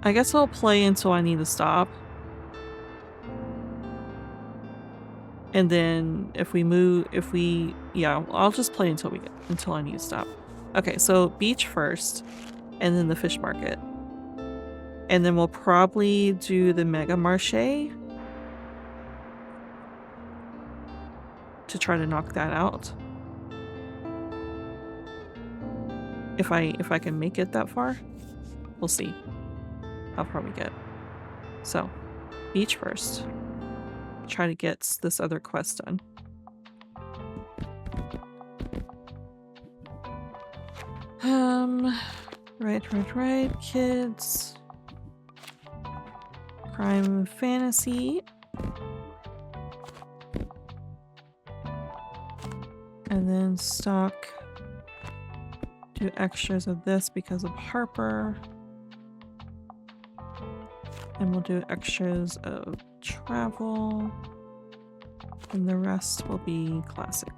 I guess I'll play until I need to stop. And then if we yeah, I'll just play until I need to stop. Okay, so beach first, and then the fish market. And then we'll probably do the Mega Marché to try to knock that out. If I can make it that far, we'll see how far we get. So, beach first. Try to get this other quest done. Right. Kids. Crime fantasy. And then stock. Do extras of this because of Harper. And we'll do extras of travel. And the rest will be classic.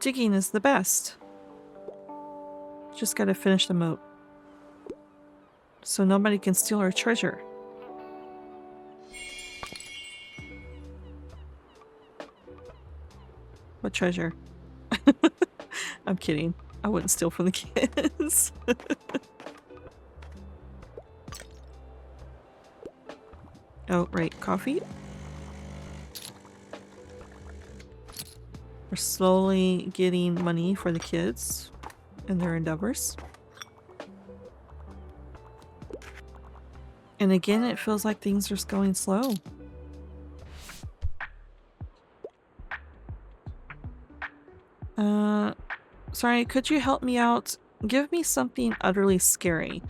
Digging is the best. Just gotta finish the moat. So nobody can steal our treasure. What treasure? I'm kidding. I wouldn't steal from the kids. Oh, right. Coffee. We're slowly getting money for the kids and their endeavors. And again, it feels like things are just going slow. Sorry, could you help me out? Give me something utterly scary.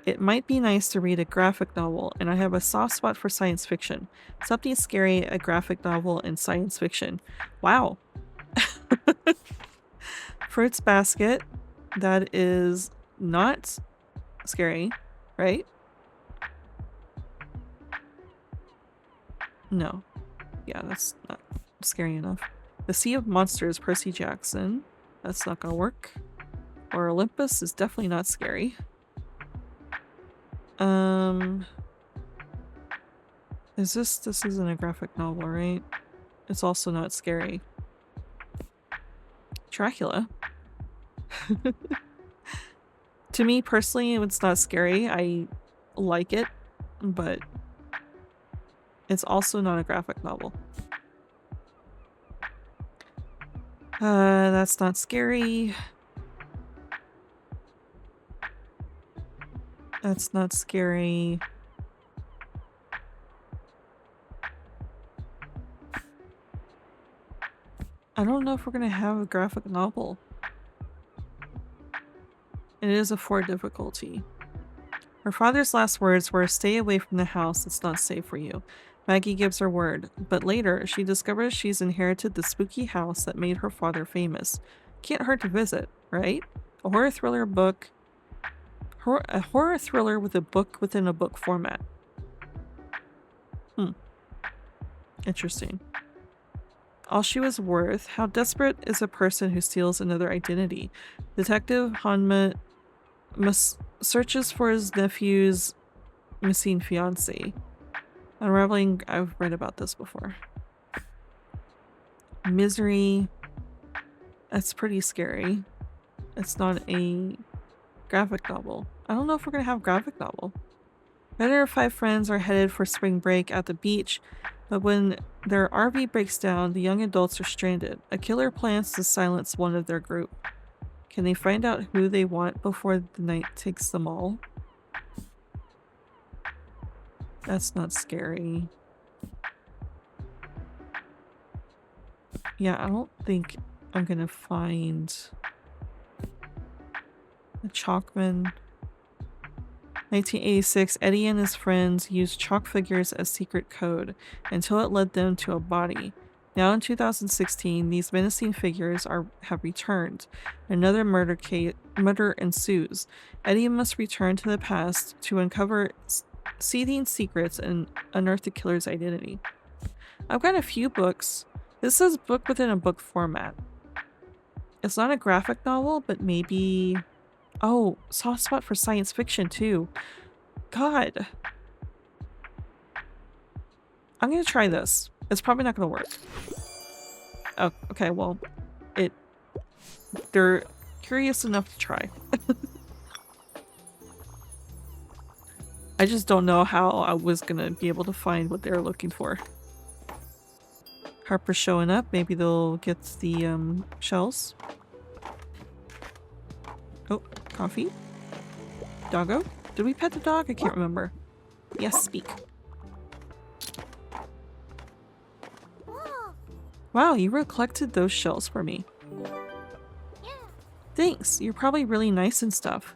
It might be nice to read a graphic novel, and I have a soft spot for science fiction. Something scary, a graphic novel, and science fiction. Wow. Fruits basket. That is not scary, right? No. Yeah, that's not scary enough. The Sea of Monsters, Percy Jackson. That's not gonna work. Or Olympus is definitely not scary. This isn't a graphic novel, right? It's also not scary. Dracula. To me personally, it's not scary. I like it, but it's also not a graphic novel. That's not scary. That's not scary. I don't know if we're gonna have a graphic novel. It is a 4 difficulty. Her father's last words were, "Stay away from the house, it's not safe for you." Maggie gives her word, but later she discovers she's inherited the spooky house that made her father famous. Can't hurt to visit, right? A horror thriller book. A horror thriller with a book within a book format. Interesting. All she was worth. How desperate is a person who steals another identity? Detective Hanma searches for his nephew's missing fiancée. Unraveling. I've read about this before. Misery. That's pretty scary. It's not a graphic novel. I don't know if we're gonna have a graphic novel. Ben and her 5 friends are headed for spring break at the beach, but when their RV breaks down, the young adults are stranded. A killer plans to silence one of their group. Can they find out who they want before the night takes them all? That's not scary. Yeah, I don't think I'm gonna find a Chalkman. 1986, Eddie and his friends used chalk figures as secret code until it led them to a body. Now in 2016, these menacing figures have returned. Another murder ensues. Eddie must return to the past to uncover seething secrets and unearth the killer's identity. I've got a few books. This is book within a book format. It's not a graphic novel, but maybe... Oh, soft spot for science fiction too. God. I'm gonna try this. It's probably not gonna work. Oh, okay, well, they're curious enough to try. I just don't know how I was gonna be able to find what they're looking for. Harper's showing up. Maybe they'll get the shells. Oh, coffee. Doggo? Did we pet the dog? I can't remember. Yes, speak. Wow, you collected those shells for me. Thanks. You're probably really nice and stuff.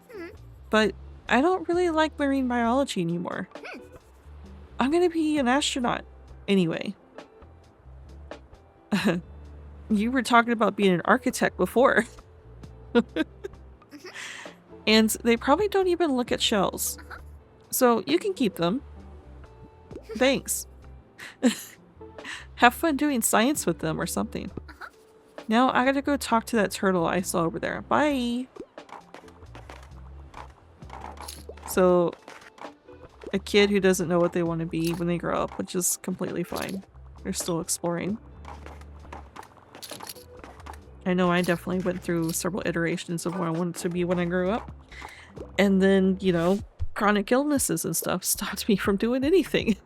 But I don't really like marine biology anymore. I'm gonna be an astronaut. Anyway. You were talking about being an architect before. And they probably don't even look at shells. So you can keep them. Thanks. Have fun doing science with them or something. Now I gotta go talk to that turtle I saw over there. Bye! So, a kid who doesn't know what they want to be when they grow up, which is completely fine. They're still exploring. I know I definitely went through several iterations of what I wanted to be when I grew up. And then, you know, chronic illnesses and stuff stopped me from doing anything.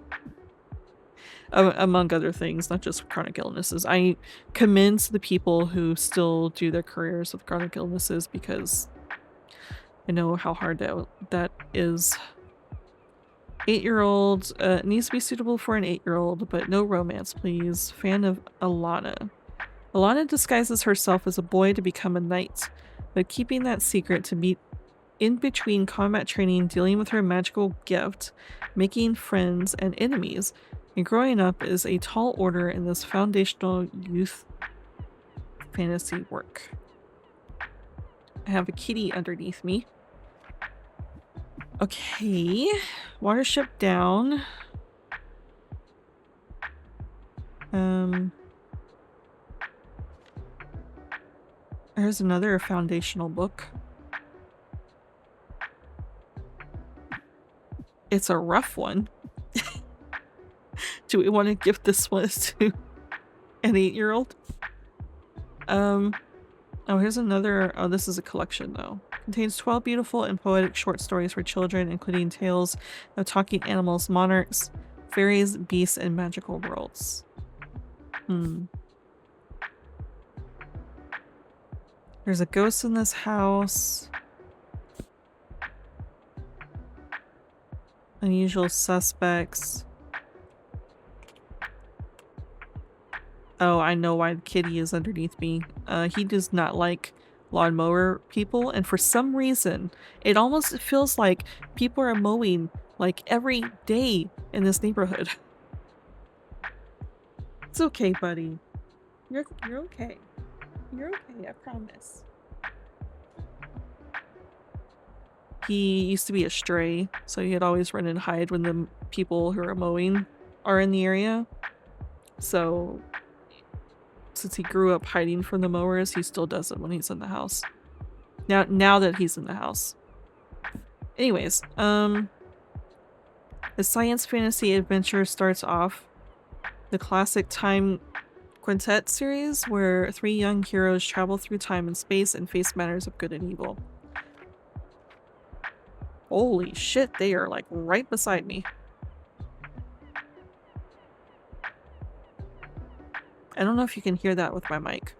Among other things, not just chronic illnesses. I commend the people who still do their careers with chronic illnesses because I know how hard that is. 8-year-old needs to be suitable for an 8-year-old, but no romance, please. Fan of Alana. Alana disguises herself as a boy to become a knight, but keeping that secret to be in between combat training, dealing with her magical gift, making friends and enemies, and growing up is a tall order in this foundational youth fantasy work. I have a kitty underneath me. Okay, watership down. There's another foundational book. It's a rough one. Do we want to give this one to an 8-year-old? Oh, here's another. Oh, this is a collection though. Contains 12 beautiful and poetic short stories for children, including tales of talking animals, monarchs, fairies, beasts, and magical worlds. There's a ghost in this house. Unusual suspects. Oh, I know why the kitty is underneath me. He does not like lawnmower people, and for some reason, it almost feels like people are mowing like every day in this neighborhood. It's okay, buddy. You're okay. You're okay, I promise. He used to be a stray, so he'd always run and hide when the people who are mowing are in the area. So since he grew up hiding from the mowers, he still does it when he's in the house. Now that he's in the house. Anyways, the science fantasy adventure starts off the classic time quintet series where 3 young heroes travel through time and space and face matters of good and evil. Holy shit, they are like right beside me. I don't know if you can hear that with my mic.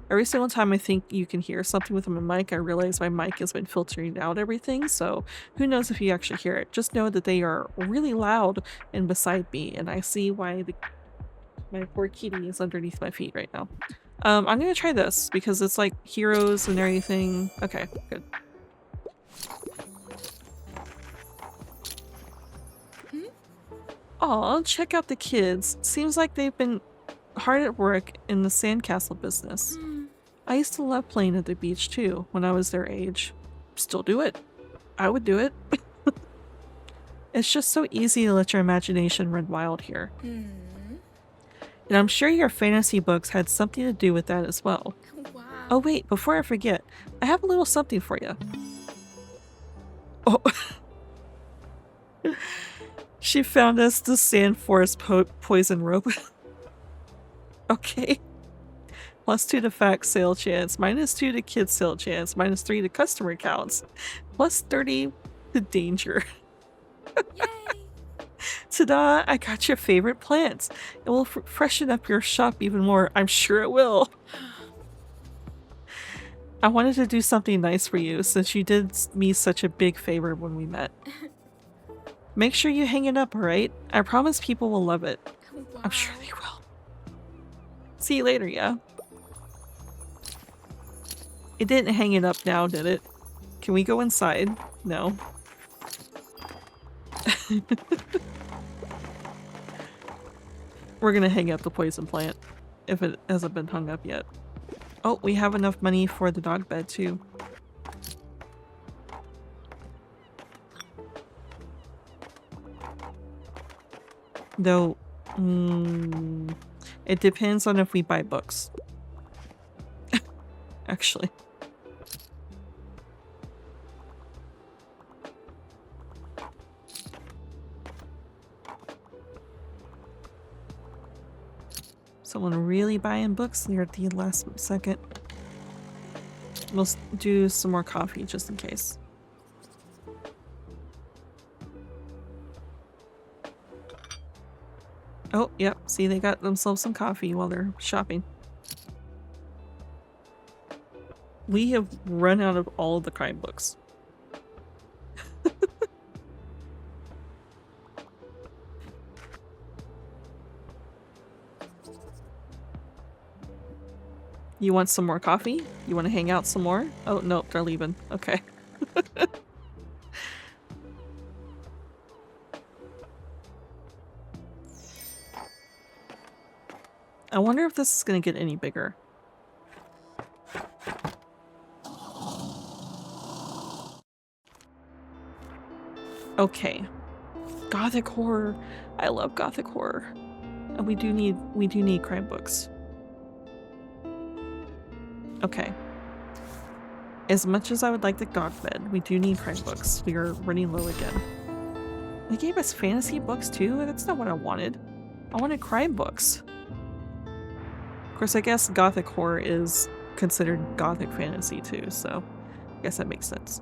Every single time I think you can hear something with my mic, I realize my mic has been filtering out everything, so who knows if you actually hear it. Just know that they are really loud and beside me, and I see why my poor kitty is underneath my feet right now. I'm gonna try this, because it's like heroes and everything. Okay, good. Aw, check out the kids. Seems like they've been hard at work in the sandcastle business. I used to love playing at the beach too when I was their age. Still do it. I would do it. It's just so easy to let your imagination run wild here. And I'm sure your fantasy books had something to do with that as well. Wow. Oh wait, before I forget, I have a little something for you. Oh. She found us the sand forest poison rope. Okay. +2 to fact sale chance, -2 to kid sale chance, -3 to customer counts, +30 to danger. Yay! Ta-da! I got your favorite plants. It will freshen up your shop even more. I'm sure it will. I wanted to do something nice for you since you did me such a big favor when we met. Make sure you hang it up, alright? I promise people will love it. Wow. I'm sure they will. See you later, yeah? It didn't hang it up now, did it? Can we go inside? No. We're gonna hang up the poison plant if it hasn't been hung up yet. Oh, we have enough money for the dog bed too. Though, it depends on if we buy books. Actually. Someone really buying books here at the last second. We'll do some more coffee just in case. Oh, yep. See, they got themselves some coffee while they're shopping. We have run out of all of the crime books. You want some more coffee? You want to hang out some more? Oh, no, they're leaving. Okay. I wonder if this is going to get any bigger. Okay. Gothic horror. I love gothic horror. And we do need crime books. Okay. As much as I would like the dog bed, we do need crime books. We are running low again. They gave us fantasy books too? That's not what I wanted. I wanted crime books. Of course, I guess gothic horror is considered gothic fantasy too, so I guess that makes sense.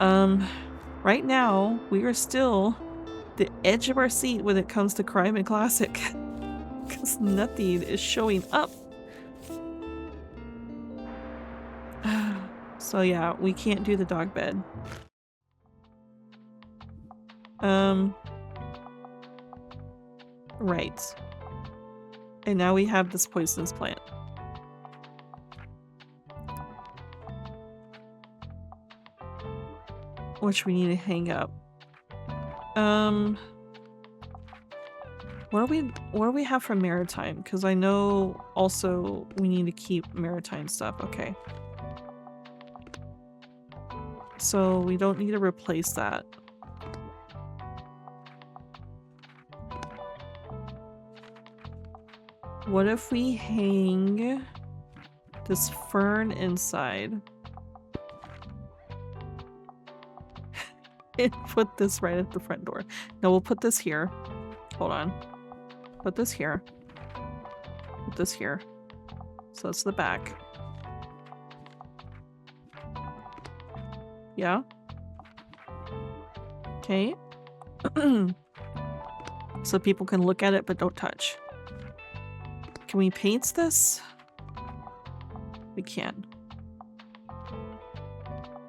Right now, we are still the edge of our seat when it comes to crime and classic. Because nothing is showing up. So yeah, we can't do the dog bed. Right. And now we have this poisonous plant. Which we need to hang up. What do we have for maritime? Because I know also we need to keep maritime stuff. Okay. So we don't need to replace that. What if we hang this fern inside? And put this right at the front door. No, we'll put this here. Hold on. Put this here. Put this here. So it's the back. Yeah? Okay. So people can look at it but don't touch. Can we paint this? We can.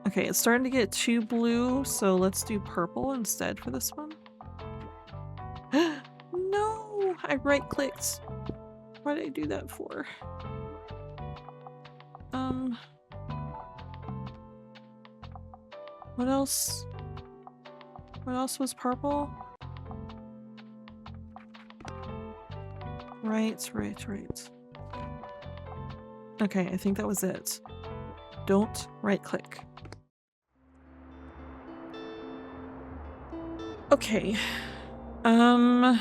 Okay, it's starting to get too blue, so let's do purple instead for this one. No! I right-clicked. What did I do that for? What else? What else was purple? Right. Okay, I think that was it. Don't right-click. Okay. Trying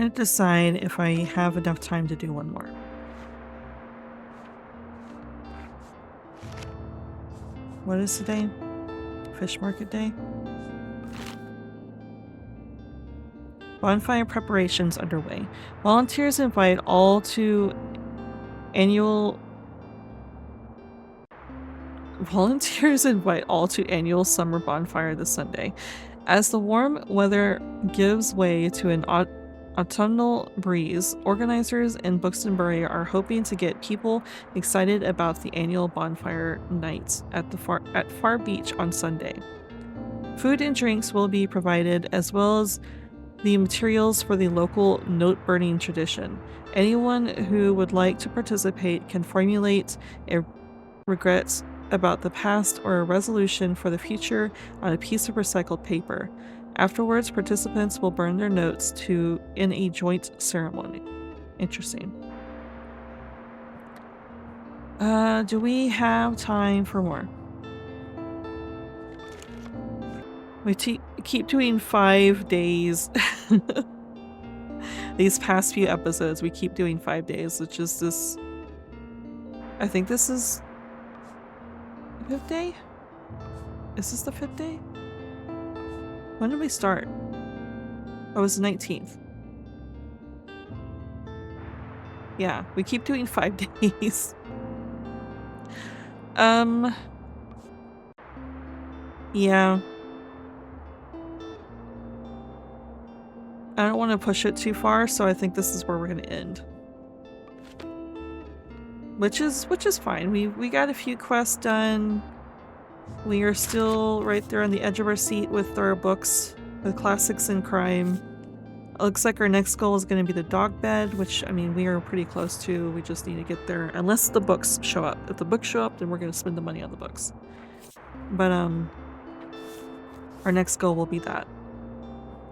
to decide if I have enough time to do one more. What is today? Fish market day? Bonfire preparations underway. Volunteers invite all to annual Volunteers invite all to annual summer bonfire this Sunday. As the warm weather gives way to an autumnal breeze, organizers in Buxtonbury are hoping to get people excited about the annual bonfire nights at Far Beach on Sunday. Food and drinks will be provided, as well as the materials for the local note-burning tradition. Anyone who would like to participate can formulate a regrets about the past or a resolution for the future on a piece of recycled paper. Afterwards, participants will burn their notes in a joint ceremony. Interesting. Do we have time for more? We keep doing 5 days. These past few episodes, we keep doing 5 days, which is this... I think this is... the 5th day? Is this the 5th day? When did we start? Oh, it was the 19th. Yeah, we keep doing 5 days. Yeah. I don't want to push it too far, so I think this is where we're gonna end. Which is fine. We got a few quests done. We are still right there on the edge of our seat with our books, the classics in crime. It looks like our next goal is going to be the dog bed, which, I mean, we are pretty close to. We just need to get there, unless the books show up. If the books show up, then we're going to spend the money on the books. But our next goal will be that.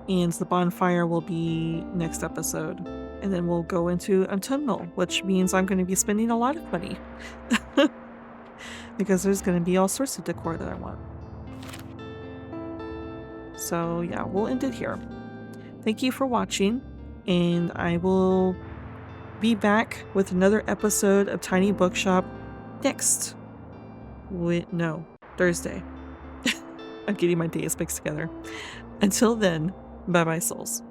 And the bonfire will be next episode. And then we'll go into autumnal, which means I'm going to be spending a lot of money. Because there's going to be all sorts of decor that I want. So yeah, we'll end it here. Thank you for watching, and I will be back with another episode of Tiny Bookshop next. Thursday. I'm getting my days mixed together. Until then, bye bye souls.